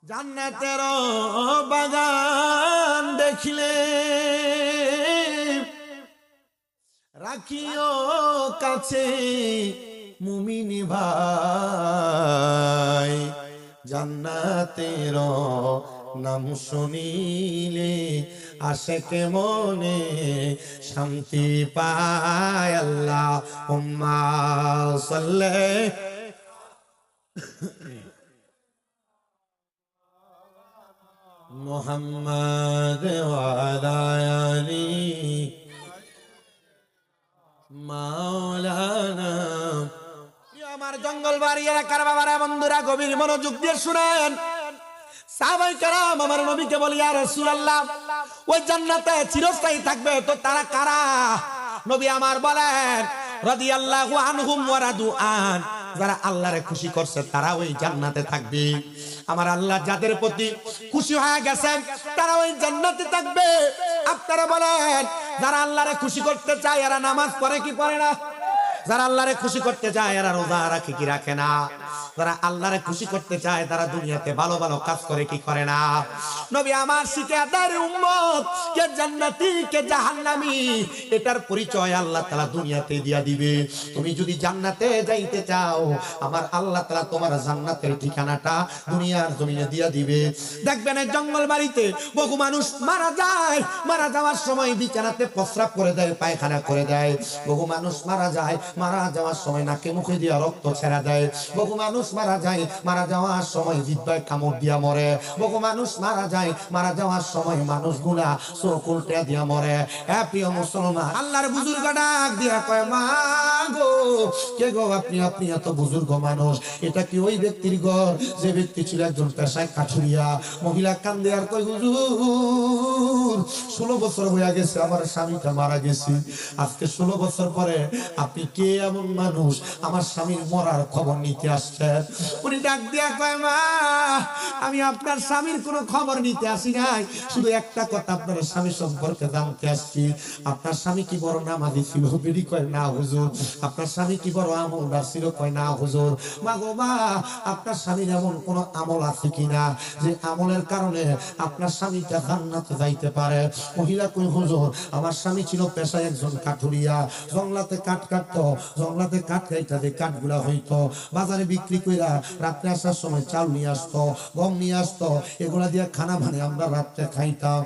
জান্নাতের বাগান দেখিলে রাখিও কাছে মুমিনি ভাই, জান্নাতের নাম শুনিলে আশেকে মনে শান্তি পায়। আল্লাহুম্মা সাল্লি মুহাম্মাদ ওয়া আলা আলি মাওলানা। আমার জঙ্গল বাড়ি এলাকার বাবারা বন্ধুরা গভীর মনোযোগ দিয়ে শুনেন। সাহাবায়ে কেরাম আমার নবীকে বলি, ইয়া রাসূলুল্লাহ, ওই জান্নাতে চিরস্থায়ী থাকবে তো তারা কারা? নবী আমার বলেন, রাদিয়াল্লাহু আনহুম ওয়া রাদু আন, যারা আল্লাহরে খুশি করছে তারা ওই জান্নাতে থাকবে। আমার আল্লাহ যাদের প্রতি খুশি হয়ে গেছেন তারা ওই জান্নাতে থাকবে। আপনারা বলেন, যারা আল্লাহরে খুশি করতে চায় এরা নামাজ পড়ে কি পড়ে না? যারা আল্লাহরে খুশি করতে চায় এরা রোজা রাখে কি রাখে না? যারা আল্লাহরে খুশি করতে চায় তারা দুনিয়াতে ভালো ভালো কাজ করে কি করে না? নবী আমার শিকাদার উম্মত কে জান্নাতি কে জাহান্নামী এটার পরিচয় আল্লাহ তাআলা দুনিয়াতে দিয়া দিবে। তুমি যদি জান্নাতে যাইতে চাও আমার আল্লাহ তাআলা তোমার জান্নাতের ঠিকানাটা দুনিয়ার জমিনে দিয়া দিবে। দেখবেন এই জঙ্গল বাড়িতে বহু মানুষ মারা যায়, মারা যাওয়ার সময় বিছানাতে প্রস্রাব করে দেয়, পায়খানা করে দেয়। বহু মানুষ মারা যায়, মারা যাওয়ার সময় নাকে মুখে দিয়া রক্ত ছেড়া দেয়। বহু মানুষ মারা যায়, মারা যাওয়ার সময় জিহ্বায় কামড় দিয়া মরে। বহু মানুষ মারা যায়, মারা যাওয়ার সময় মানুষগুলা চোখ উল্টে দিয়া মরে। এ প্রিয় মুসলমান, আল্লাহর বুজুর্গ ডাক দিয়া কয়, মা গো, কে গো আপনি? আপনি এত বুজুর্গ মানুষ, এটা কি ওই ব্যক্তির ঘর যে ব্যক্তি ছিল একজন পেশায় কাঠুরিয়া? মহিলা কান্দে আর কয়, হুজুর 16 বছর হয়ে গেছে আমার স্বামীটা মারা গেছে, আজকে 16 বছর পরে আপনি কে এমন মানুষ আমার স্বামীর মরার খবর নিতে আসছেন? উনি ডাক দিয়া কয়, মা আমি আপনার স্বামীর কোনো খবর নিতে আসি নাই, শুধু একটা কথা আপনার স্বামী সম্পর্কে জানতে আসছি। আপনার স্বামী কি বড় নামাজি ছিল? বেরি কয়, না হুজুর। আপনার স্বামী কি বড় আমলদার ছিল? কয়, না হুজুর। মা গো মা, আপনার স্বামীর এমন কোন আমল আছে কিনা যে আমলের কারণে আপনার স্বামীটা জান্নাতে যাইতে পারে? মহিলা কই, হুজুর আমার স্বামী ছিল পেশায় একজন কাঠুরিয়া, জঙ্গলাতে কাঠ কাটতো, জঙ্গলাতে কাঠ খাইতে যে কাঠগুলা হইতো বাজারে বিক্রি কইরা রাত্রে আসার সময় চাল নিয়ে আসতো, গম নিয়ে আসতো, এগুলা দিয়ে খানা মানে আমরা রাত্রে খাইতাম।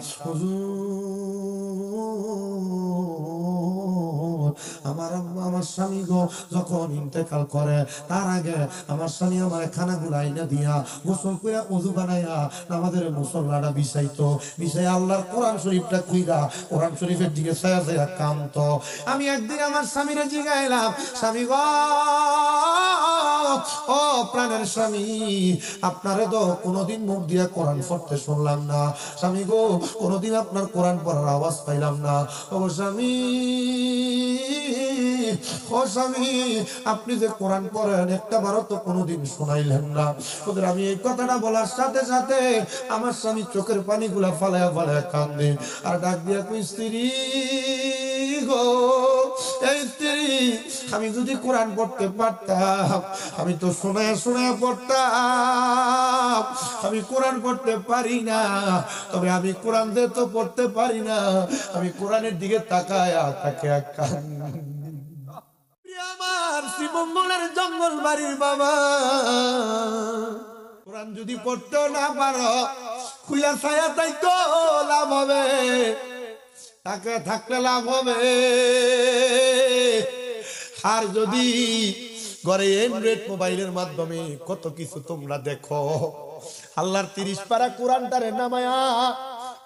আমার স্বামী গো যখন ইন্তেকাল করে তার আগে আমার স্বামী আমার খানাগুলো আইনা দিয়া গোসল করে ওযু বানাইয়া আমাদের মুসল্লাটা বিছাইতো, বিছাই আল্লাহর কোরআন শরীফটা খুইরা কোরআন শরীফের দিকে ছায়া ছায়া কামতো। আমি একদিন আমার স্বামীরে জিগাইলাম, স্বামী গো, ও প্রাণের স্বামী, আপনারে তো কোনোদিন মুখ দিয়া কোরআন পড়তে শুনলাম না। স্বামী গো, কোনোদিন আপনার কোরআন পড়ার আওয়াজ পাইলাম না। ও স্বামী, ও স্বামী, আপনি যে কোরআন পড়েন একটা বারও তো কোনোদিন শোনাইলেন না। ওদের আমি এই কথাটা বলার সাথে সাথে আমার স্বামী চোখের পানিগুলা ফালায়া ফালায়া কান্দে আর ডাক দিয়া কই, স্ত্রী গো, এই স্ত্রী, আমি যদি কোরআন পড়তে পারতাম, আমি তো শোনায়া শোনায়া পড়তাম। আমি কোরআন পড়তে পারি না, তবে আমি কোরআন দিয়ে তো পড়তে পারি না, আমি কোরআনের দিকে তাকায়া তাকে আমার শ্রীমঙ্গলের জঙ্গল বাড়ির বাবা, কোরআন যদি পড়তে না পারো খুইলা ছায়া তাইতো লাভ হবে, তাকে থাকলে লাভ হবে। আর যদি ঘরে অ্যান্ড্রয়েড মোবাইলের মাধ্যমে কত কিছু তোমরা দেখো, আল্লাহর 30 পারা কোরআনটারে নামায়া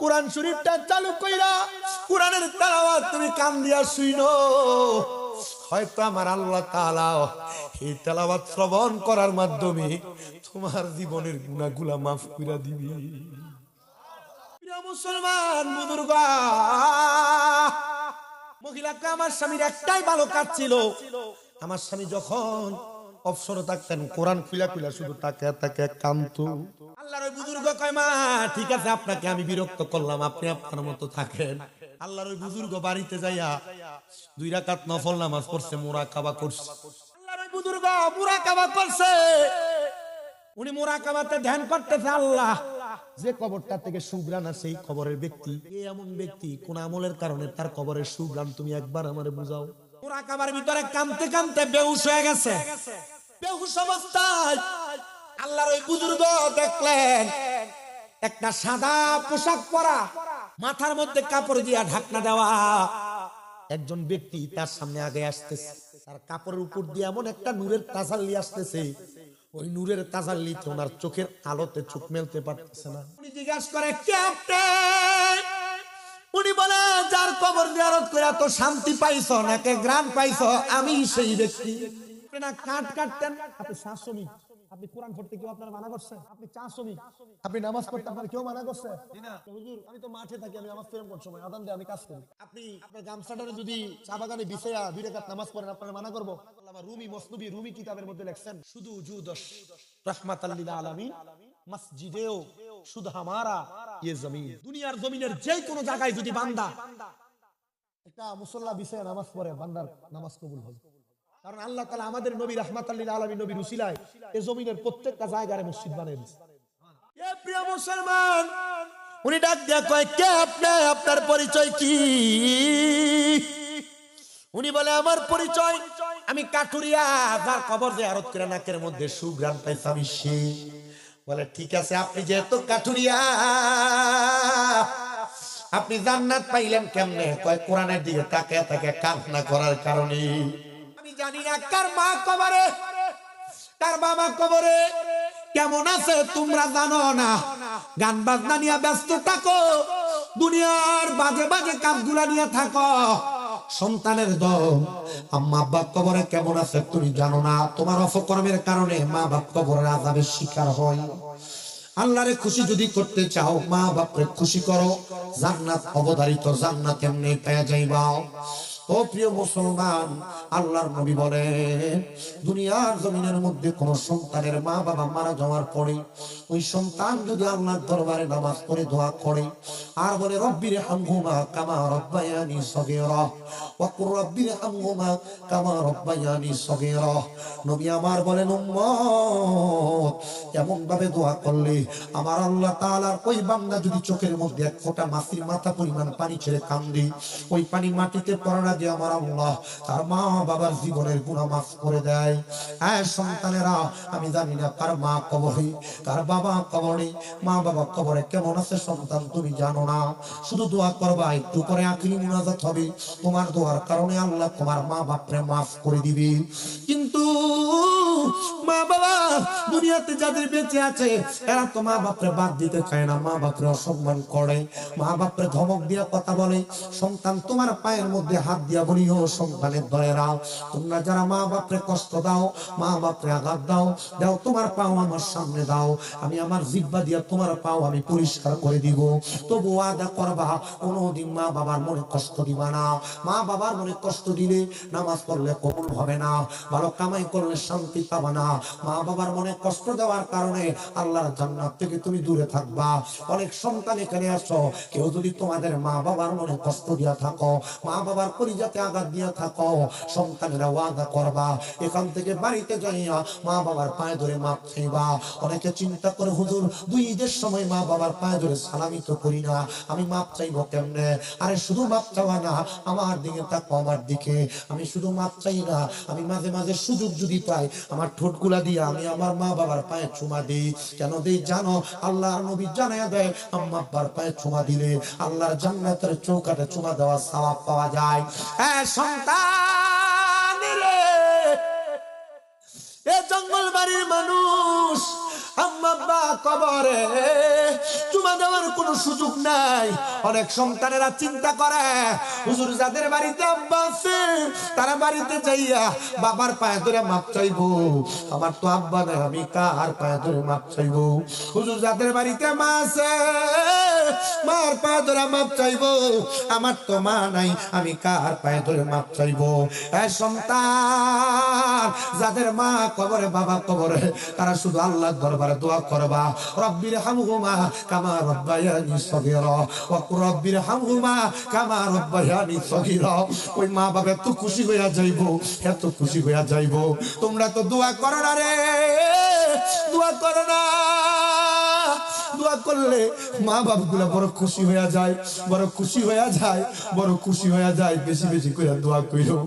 কোরআন শরীফটা চালু কইরা কোরআনের তেলাওয়াত তুমি কান দিয়া শুইনো, হয়তো আমার আল্লাহ তাআলা এই তেলাওয়াত শ্রবণ করার মাধ্যমে তোমার জীবনের গুনাহগুলা মাফ কইরা দিবে। প্রিয় মুসলমান বুজুর্গ, মহিলাকে আমার স্বামীর একটাই ভালো কাজ ছিল, আমার স্বামী যখন অবসরে থাকতেন কোরআন খুলা খুলা শুধু তাকে তাকে কামতো। আল্লাহর ওই বুজুর্গ কয়, মা ঠিক আছে আপনাকে আমি বিরক্ত করলাম, আপনি আপনার মতো থাকেন। আল্লাহর ওই বুজুর্গ বাড়িতে যাইয়া 2 রাকাত নফল নামাজ পড়ছে, মুরাকাবা করছে। আল্লাহর ওই বুজুর্গ মুরাকাবা করছে, উনি মুরাকাবাতে ধ্যান করতেছে আল্লাহ যে কবরটা থেকে সুগ্রাণ আসে এই কবরের ব্যক্তি এমন ব্যক্তি কোন আমলের কারণে তার কবরের সুগ্রাণ তুমি একবার আমারে বুঝাও। মুরাকাবার ভিতরে কাঁদতে কাঁদতে বেহুশ হয়ে গেছে। বেহুশ অবস্থায় আল্লাহর ওই বুজুর্গ দেখলেন একটা সাদা পোশাক পরা, মাথার মধ্যে কাপড় দিয়া ঢাকনা দেওয়া একজন ব্যক্তি তার সামনে আগে আসতেছে। তার কাপড়ের উপর দিয়ে এমন একটা নূরের তাজাল্লি আসতেছে, ওই নূরের তাজাল্লিতে ওনার চোখের আলোতে চোখ মেলতে পারতেছে না। উনি জিজ্ঞাসা করে, কে আপনি? উনি বলে, যার কবর জিয়ারত করে এত শান্তি পাইছো নাকি গ্রাম পাইছো, আমি সেই ব্যক্তি। না কাট কাটতেন, আপনি শ্বাসমিক, আপনি কোরআন পড়তে কেউ আপনার মানা করছে? আপনি চা শ্রমিক, আপনি নামাজ পড়তে আপনার কেউ মানা করছে? হুজুর আমি তো মাঠে থাকি, আমি নামাজ পড়ার কোন সময় আদান দিয়ে আমি কাজ করি। আপনি আপনার গামছাটারে যদি চা বাগানে বিছায়া 2 রাকাত নামাজ পড়েন আপনার মানা করব? আল্লামা রুমি মসনবী রুমি কিতাবের মধ্যে লেখছেন, শুধু জুদশ রাহমাতাল লিল আলামিন মসজিদেও শুধু হামারা ये জমিন। দুনিয়ার জমিনের যে কোনো জায়গায় যদি বান্দা একটা মুসল্লা বিছায়া নামাজ পড়ে, বান্দার নামাজ কবুল হবে। কারণ আল্লাহ তাআলা আমাদের নবী রাহমাতাল লিল আলামিন নবীর উসিলায় এই জমিনের প্রত্যেকটা জায়গায় মসজিদ বানিয়ে দিয়েছে। এ প্রিয় মুসলমান, উনি ডাক দিয়া কয়, কে আপনি? আপনার পরিচয় কি? উনি বলে, আমার পরিচয় আমি কাঠুরিয়া, যার কবর জিয়ারত করে নাকের মধ্যে সুঘ্রাণ পাইছে আমি সে। বলে, ঠিক আছে, আপনি যেহেতু কাঠুরিয়া আপনি জান্নাত পাইলেন কেমনে? কয়, কোরআনের দিকে তাকিয়ে তাকিয়ে কান্না করার কারণে। আমি জানি না কার মা কবরে, কার বাবা কবরে কেমন আছে তোমরা জানো না। গান বাজনা নিয়ে ব্যস্ত থাকো, দুনিয়ার বাজে বাজে কাজগুলা নিয়ে থাকো। সন্তানের দম আম্মা আব্বা কবরে কেমন আছে তুমি জানো না। তোমার অপকর্মের কারণে মা বাপ কবরের আযাবের শিকার হয়। আল্লাহরে খুশি যদি করতে চাও, মা বাপরে খুশি করো, জান্নাত অবধারিত জান্নাত এমনি পেয়ে যাইবা। ও প্রিয় মুসলমান, আল্লাহর নবী বলেন, দুনিয়ার জমিনের মধ্যে কোন সন্তানের মা বাবা মারা যাওয়ার পরে ওই সন্তান যদি আল্লাহর দরবারে নামাজ পড়ে দোয়া করে আর বলে, রব্বির হামহুমা কামা রব্বায়ানি সগীরা ওয়া কুর রব্বির হামহুমা কামা রব্বায়ানি সগীরা, নবী আমার বলেন, উম্মত এমন ভাবে দোয়া করলে আমার আল্লাহ তাআলার ওই বান্দা যদি চোখের মধ্যে এক ফোঁটা মাছির মাথা পরিমাণ পানি ছেড়ে কান্দে, ওই পানি মাটিতে পড়া দিয়ে আমার আল্লাহ তার মা বাবার জীবনের গুনাহ মাফ করে দেয়। হ্যাঁ সন্তানেরা, আমি জানি না কার মা কবরে, কার বাবা কবরে, মা বাবা কবরে কেমন আছে সন্তান তুমি জানো না। শুধু দোয়া করবা, একটু পরে আখিরি মুনাজাত হবে, তোমার দোয়ার কারণে আল্লাহ তোমার মা বাপরে মাফ করে দিবে। কিন্তু মা বাবা দুনিয়াতে যাদের বেঁচে আছে এরা তো মা বাপরে বাদ দিতে চায় না, মা বাপরে অসম্মান করে, মা বাপরে ধমক দিয়ে কথা বলে। সন্তান তোমার পায়ের মধ্যে হাত দিয়া বলিও, সন্তানের দয়েরা তোমরা যারা মা বাপরে কষ্ট দাও, মা বাপরে আঘাত দাও, দাও তোমার পাও আমার সামনে দাও, আমি আমার জিহ্বা দিয়া তোমার পাও আমি পরিষ্কার করে দিব। তবু ওয়াদা করবা কোনদিন মা বাবার মনে কষ্ট দিবা না। মা বাবার মনে কষ্ট দিলে নামাজ পড়লে কবুল হবে না, ভালো কামাই করলে শান্তি পাবা না। মা বাবার মনে কষ্ট দেওয়ার কারণে আল্লাহর জান্নাত থেকে তুমি দূরে থাকবা। অনেক সন্তান এখানে আসো, কেউ যদি তোমাদের মা বাবার মনে কষ্ট দিয়া থাকো, মা বাবার পরিজাতে আঘাত দিয়া থাকো, সন্তানেরা ওয়াদা করবা এখান থেকে বাড়িতে যাইয়া মা বাবার পায়ে ধরে মাপ চাইবা। অনেকে চিন্তা করে, হুজুর 2 ঈদের সময় মা বাবার পায়ে ধরে সালামি তো করি না, আমি মাপ চাইবো কেমনে? আরে শুধু মাপ চাওয়া না, আমার দিকে তাকো, আমার দিকে। আমি শুধু মাপ চাই না, আমি মাঝে মাঝে সুযোগ যদি পাই আমার ঠোঁটগুলা দিয়ে আমি আমার মা বাবার পায়ে চুমা দিই। কেন দিই জানো? আল্লাহর নবী জানায়া দেয়, আম্মা আব্বার পায়ে চুমা দিলে আল্লাহর জান্নাতের চৌকাঠে চুমা দেওয়ার সওয়াব পাওয়া যায়। হ্যাঁ সন্তান রে, এ জঙ্গল বাড়ির মানুষ আম্মা আব্বা কবরে চুমা দেওয়ার কোনো সুযোগ নাই। অনেক সন্তানেরা চিন্তা করে, হুজুর যাদের বাড়িতে আব্বা আছে তারা বাড়িতে যাইয়া বাবার পায়ে ধরে মাপ চাইবো, আমার তো আব্বা নাই, আমি কার পায়ে ধরে মাপ চাইবো? হুজুর যাদের বাড়িতে মা আছে মার পায়ে ধরে মাপ চাইবো, আমার তো মা নাই, আমি কার পায়ে ধরে মাপ চাইবো? এ সন্তান, যাদের মা কবরে বাবা কবরে তারা শুধু আল্লাহর দরবারে দোয়া করবা, রব্বির হামহুমা কামা রাব্বায়ানি সগীরা ওয়া কুর রাব্বিরহামহুমা কামা রাব্বায়ানি সগীরা। ওই মা বাবা এত খুশি হইয়া যাইবো, এত খুশি হইয়া যাইবো। তোমরা তো দোয়া করো না রে, দোয়া করো না। দোয়া করলে মা বাপগুলা বড় খুশি হইয়া যায়, বড় খুশি হইয়া যায়, বড় খুশি হইয়া যায়। বেশি বেশি করে দোয়া কইরো।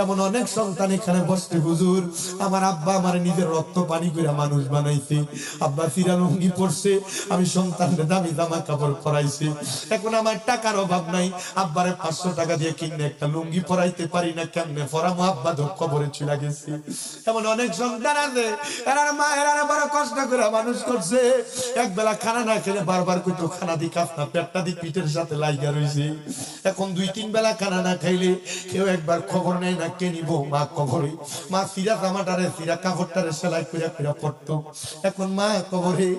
এমন অনেক সন্তান এখানে বসতে, হুজুর আমার আব্বা আমার নিজের রক্ত পানি করে মানুষ বানাইছে, আব্বা ফিরা লুঙ্গি পড়ছে, আমি সন্তানকে দামি জামা কাপড় পরাইছি, এখন আমার টাকার অভাব নাই, আব্বারে 500 টাকা দিয়ে কিনে একটা লুঙ্গি পরাইতে পারি না, কেমনে পরামো, আব্বা তো কবরে চলে গেছে। এমন অনেক সন্তান আছে, এরার মা এরারে বড় কষ্ট করে মানুষ করছে, এক বেলা খানা না খেলে বারবার কইতো খানা দি কাজ না, পেটটা দি পিঠের সাথে লাইগা রইছে। এখন 2-3 বেলা খানা না খাইলে কেউ একবার খবর নেয় না, কে নিব মা কবরে। মা সিরা জামাটারে সিরা কাপড়টারে সেলাই করে করে পড়তো, এখন মা কবরে।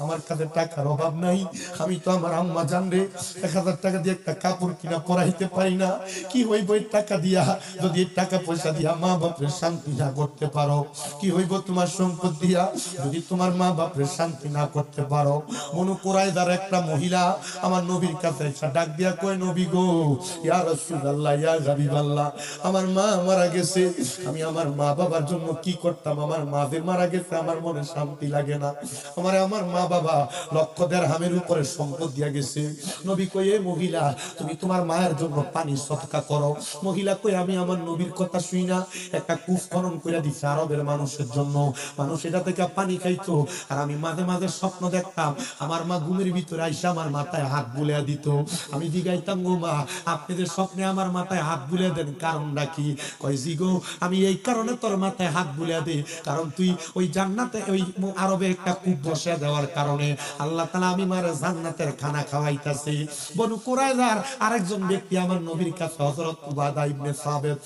আমার কাছে টাকার অভাব নাই, আমি তো আমার আম্মা জানরে 1000 টাকা দিয়ে একটা কাপড় কিনা পরাইতে পারি না, কি হইব এই টাকা দিয়া? যদি এই টাকা পয়সা দিয়া মা বাপের শান্তি না করতে পারো, কি হইব তোমার সম্পদ দিয়া যদি তোমার মা বাপের শান্তি না করতে পারো? মনু কুরাইদার একটা মহিলা আমার নবীর কাছে এসে ডাক দিয়া কয়, নবী গো, ইয়া রাসূলুল্লাহ, ইয়া হাবিবাল্লাহ, আমার মা মারা গেছে, আমি আমার মা বাবার জন্য কি করতাম? আমার মা যে মারা গেছে, আমার মনে শান্তি লাগে না। আমার মা বাবা 1,00,000 দিরহামের উপরে সম্পদ দিয়া গেছে। নবী কয়, এ মহিলা, তুমি তোমার মায়ের জন্য পানি সদকা করো। মহিলা কই, আমি আমার নবীর কথা শুই না, একটা কূপ খনন করে দিছে আরবের মানুষের জন্য, মানুষ এটা থেকে পানি খাইতো, আর আমি মাঝে মাঝে স্বপ্ন দেখতাম আমার মা ঘুমের ভিতরে আইসা আমার মাথায় হাত বুলিয়ে দিত। আমি জিগাইতাম, গো মা, আপনি যে স্বপ্নে আমার মাথায় হাত বুলিয়ে দেন, কারণটা কি? কয়, জি গো, আমি এই কারণে তোর মাথায় হাত বুলিয়ে দিই, কারণ তুই ওই জান্নাতে ওই আরবে একটা কূপ বসে দেওয়ার কারণে আল্লাহ তাআলা আমি মারে জান্নাতের খানা খাওয়াইতাছি। বনু কুরাইজার আরেকজন ব্যক্তি আমার নবীর কাছে, হযরত উবাদা ইবনে সাবিত,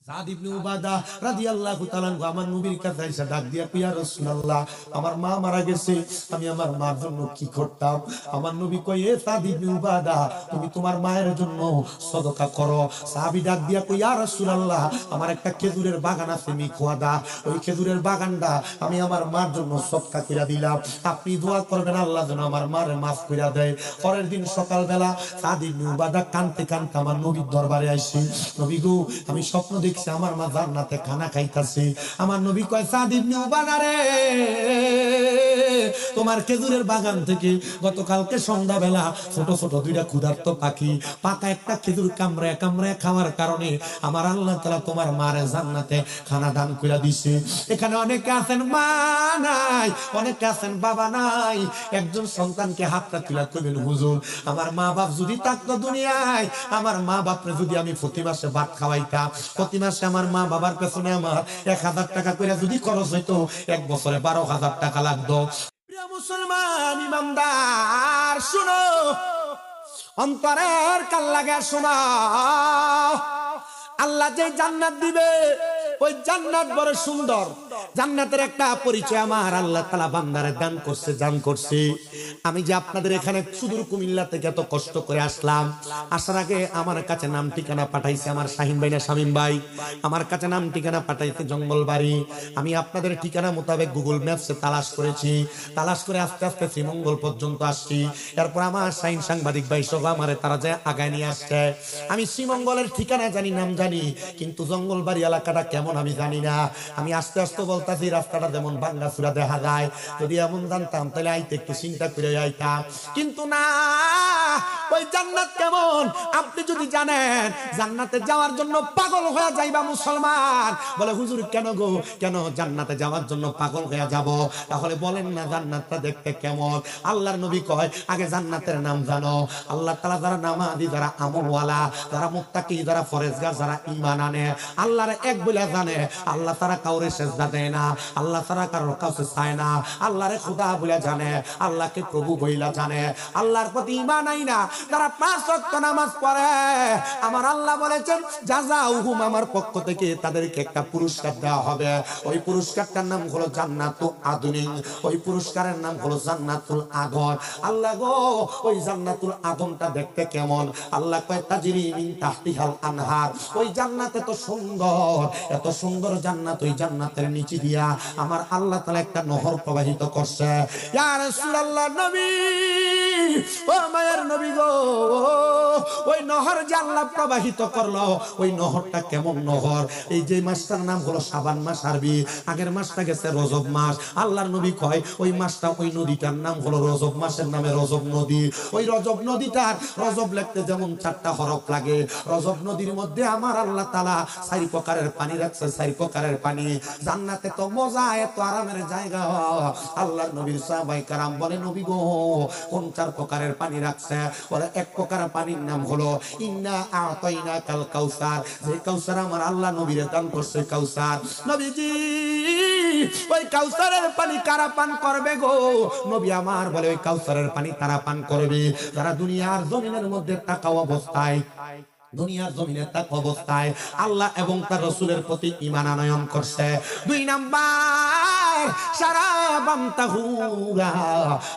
সাদ ইবনে উবাদা রাদিয়াল্লাহু তাআলা আমার নবীর কাছে এসে ডাক দিয়া কয়, ইয়া রাসূলুল্লাহ, আমার মা মারা গেছে, আমি আমার মার জন্য কি করতাম? আমার নবী কয়, এ সাদ ইবনে উবাদা, তুমি তোমার মায়ের জন্য সদকা করো। সাহাবী ডাক দিয়া কয়, ইয়া রাসূলুল্লাহ, আমার একটা খেজুরের বাগান আছে মিকুয়াদা, ওই খেজুরের বাগানটা আমি আমার মার জন্য সদকা কইরা দিলাম, আপনি দোয়া করবেন আল্লাহ যেন আমার মারে মাফ কইরা দেয়। পরের দিন সকালবেলা সাদ ইবনে উবাদা কানতে কানতে আমার নবীর দরবারে আইছে, নবী গো, আমি স্বপ্ন দেখছি আমার মা জান্নাতে খানা খাইতাছে। আমার নবী কয়, সাদ ইবনে উবাদা রে, তোমার খেজুরের বাগান থেকে গতকালকে সন্ধ্যাবেলা ছোট ছোট 2টা ক্ষুধার্ত পাখি পাতা একটা খেজুর কামড়ায় কামড়ায় খাওয়ার কারণে আমার আল্লাহ তাআলা তোমার মারে জান্নাতে খানা দান করে দিছে। এখানে অনেকে আছেন মা নাই, অনেকে আছেন বাবা নাই, একজন সন্তানকে হাতটা তুলে কইবেন, হুজুর, আমার মা বাপ যদি থাকতো দুনিয়ায়, আমার মা বাপরে যদি আমি প্রতি মাসে ভাত খাওয়াইতাম, প্রতি মাসে আমার মা বাবার পেছনে আমার 1000 টাকা করে যদি খরচ হইতো, 1 বছরে 12,000 টাকা লাগতো। প্রিয় মুসলমান ইমানদার, শুনো, অন্তরের কান লাগা শোনা, আল্লাহ যে জান্নাত দিবে, ওই জান্নাত বড় সুন্দর। জান্নাতের একটা পরিচয় আমার আল্লাহ তাআলা বান্দারে দান করছে, দান করছে। আমি যে আপনাদের এখানে সুদূর কুমিল্লা থেকে এত কষ্ট করে আসলাম, আসার আগে আমার কাছে নাম ঠিকানা পাঠাইছে আমার শাহিন ভাই না শামীম ভাই, আমার কাছে নাম ঠিকানা পাঠাইছে জঙ্গলবাড়ি। আমি আপনাদের ঠিকানা মোতাবেক গুগল ম্যাপসে তালাশ করেছি, তালাশ করে আস্তে আস্তে শ্রীমঙ্গল পর্যন্ত আসছি। এরপর আমার শাহিন সাংবাদিক ভাই সহ আমারে তারা যে আগায় নিয়ে আসছে। আমি শ্রীমঙ্গলের ঠিকানা জানি, নাম জানি, কিন্তু জঙ্গলবাড়ি এলাকাটা কেমন আমি জানি না। আমি আস্তে আস্তে বলতাছি রাস্তাটা যেমন ভাঙ্গাচুরা দেখা যায়, যদি এমন জানতাম তাহলে আইতে একটু চিন্তা করে আইতাম, কিন্তু না। ওই জান্নাত কেমন আপনি যদি জানেন, জান্নাতে যাওয়ার জন্য পাগল হয়ে যাইবা মুসলমান। বলে, হুজুর কেন গো, কেন জান্নাতে যাওয়ার জন্য পাগল হয়ে যাব? তাহলে বলেন না জান্নাতটা দেখতে কেমন? আল্লাহর নবী কয়, আগে জান্নাতের নাম জানো। আল্লাহ তাআলা যারা নামাজি, যারা আমলওয়ালা, যারা মুত্তাকি, যারা ফরেজগার, যারা ঈমান আনে, আল্লাহর এক বলে জানে, আল্লাহ তারা কাউরে সেজদা দেয় না, আল্লাহ তারা কারোর কাছে চায় না, আল্লাহরে খোদা বলে জানে, আল্লাহকে প্রভু বইলা জানে, আল্লাহর প্রতি ঈমান আইনা যারা 5 ওয়াক্ত নামাজ পড়ে, আমার আল্লাহ বলেছেন জাযাউহুম, আমার পক্ষ থেকে তাদেরকে একটা পুরস্কার দেওয়া হবে। ওই পুরস্কারটার নাম হলো জান্নাতুল আদনিন, ওই পুরস্কারের নাম হলো জান্নাতুল আদন। আল্লাহ গো, ওই জান্নাতুল আদনটা দেখতে কেমন? আল্লাহ কয় তাজরি মিন তাহতিহাল আনহার, ওই জান্নাত এত সুন্দর, এত সুন্দর জান্নাত, ওই জান্নাতের নিচে দিয়া আমার আল্লাহ তাআলা একটা নহর প্রবাহিত করছে। ইয়া রাসূলুল্লাহ, নবী ও মায়ের নবী গো, ওই নহর যে আল্লাহ প্রবাহিত করলো, ওই নহরটা কেমন নহর? এই যে মাসটার নাম হলো শাবান মাস, আরবি আগের মাসটা গেছে রজব মাস। আল্লাহর নবী কয় ওই মাসটা, ওই নদীটার নাম হলো রজব মাসের নামে রজব নদী। ওই রজব নদীটার, রজব লিখতে যেমন 4টা হরফ লাগে, রজব নদীর মধ্যে আমার আল্লাহ তাআলা 4 প্রকারের পানি রাখছে, 4 প্রকারের পানি। জান্নাতে তো মজা, এত আরামের জায়গা। আল্লাহর নবীর সাহাবায়ে কেরাম বলে, নবী গো কোন 4 প্রকারের পানি রাখছে? বলে এক প্রকার পানির নাম হলো ইন্না আতাইনাকাল কাউসার, যে কাউসার আমার আল্লাহ নবীরে দান করছে কাউসার। নবীজি ওই কাউসারের পানি কারা পান করবে গো? নবী আমার বলে ওই কাউসারের পানি তারা পান করবে যারা দুনিয়ার জমিনের মধ্যে থাকা অবস্থায়, দুনিয়ার জমিনে থাকা অবস্থায় আল্লাহ এবং তার রাসূলের প্রতি ঈমান আনয়ন করছে। 2 নাম্বার, সারা বান্দাহুরা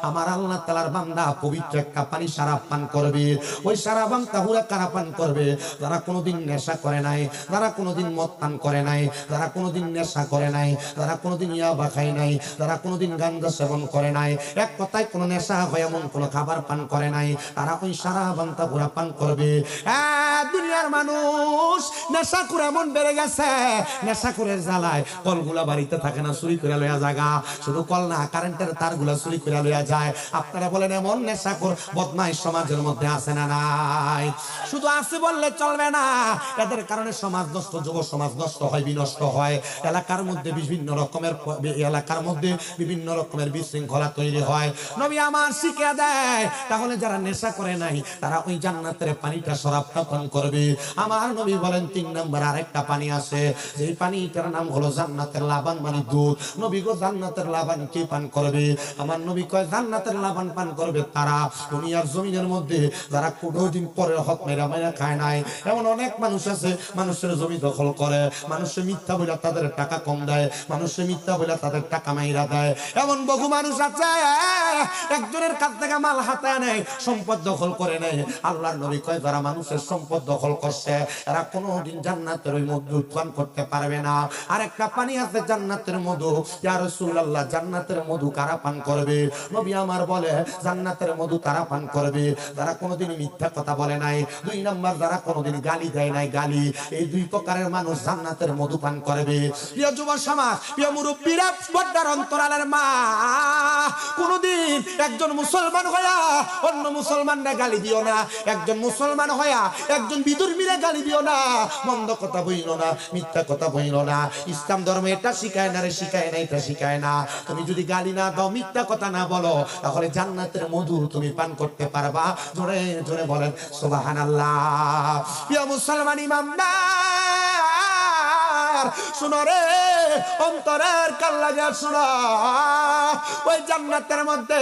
আমার আল্লাহ তাআলার বান্দা পবিত্র একটা পানি সারা পান করবে। ওই সারা বান্দাহুরা কারা পান করবে? যারা কোনোদিন নেশা করে নাই, যারা কোনোদিন মদ পান করে নাই, যারা কোনোদিন নেশা করে নাই, যারা কোনোদিন ইয়াবা খায় নাই, যারা কোনোদিন গাঁজা সেবন করে নাই, এক কথায় কোনো নেশা হয় এমন কোনো খাবার পান করে নাই, তারা ওই সারা বান্দাহুরা পান করবে। দুনিয়ার মানুষ নেশা করে এমন বেড়ে গেছে, নেশা করে জ্বালায় কলগুলা বাড়িতে থাকে না, চুরি করে লইয়া জায়গা, শুধু কল না কারেন্টের তারগুলা চুরি করে লইয়া যায়। আপনারা বলেন এমন নেশা কর বদমাইশ সমাজের মধ্যে আছে না নাই? শুধু আছে বললে চলবে না, এদের কারণে সমাজ নষ্ট, যুব সমাজ নষ্ট হয়, বিনষ্ট হয়। এলাকার মধ্যে বিভিন্ন রকমের, এলাকার মধ্যে বিভিন্ন রকমের বিশৃঙ্খলা তৈরি হয়। নবী আমার শিখিয়ে দেয়, তাহলে যারা নেশা করে নাই তারা ওই জান্নাতের পানিটা শরাব পান করবে। আমার নবী বলেন 3 নাম্বার আরেকটা পানি আছে, যে পানিটার নাম হলো জান্নাতের লাবান, মানে দুধ। নবী গো জান্নাতের লাবান কে পান করবে? আমার নবী কয় জান্নাতের লাবান পান করবে তারা দুনিয়ার জমিনের মধ্যে যারা কোনোদিন পরের হক মেরা মেরা খায় নাই। এমন অনেক মানুষ আছে, মানুষের জমি দখল করে, মানুষের মিথ্যা বলে তাদের টাকা কম দেয়, মানুষের মিথ্যা বলে তাদের টাকা মাইরা দেয়। এমন বহু মানুষ আছে, একজনের কাছ থেকে মাল হাতে নেয়, সম্পদ দখল করে নেয়। আল্লাহর নবী কয় যারা মানুষের সম্পদ দখল করছে এরা কোনোদিন জান্নাতের ওই মধু পান করতে পারবে না। আরেকটা পানি আছে জান্নাতের মধু। ইয়া রাসূলুল্লাহ, জান্নাতের মধু কারা পান করবে? নবী আমার বলে জান্নাতের মধু তারা পান করবে যারা কোনোদিন মিথ্যা কথা বলে নাই। 2 নাম্বার, যারা কোনোদিন গালি দেয় নাই, গালি। এই 2 প্রকারের মানুষ জান্নাতের মধু পান করবে। প্রিয় যুব সমাজ, প্রিয় মুরব্বীরা, বড়দার অন্তরালের মা, কোনোদিন একজন মুসলমান হইয়া অন্য মুসলমানরা গালি দিও না, একজন মুসলমান হইয়া একজন বিধর্মীরা গালি দিও না, মন্দ কথা বইল না, মিথ্যা কথা বইল না। ইসলাম ধর্ম এটা শিখায় না রে, শিখায় না, এটা শিখায় না। তুমি যদি গালি না দাও, মিথ্যা কথা না বলো, তাহলে জান্নাতের মধু তুমি পান করতে পারবা। জোরে জোরে বলেন সুবহানাল্লাহ। প্রিয় মুসলমান ইমানদার, শুনো রে, অন্তরের কান লাগিয়া শোনো, ওই জান্নাতের মধ্যে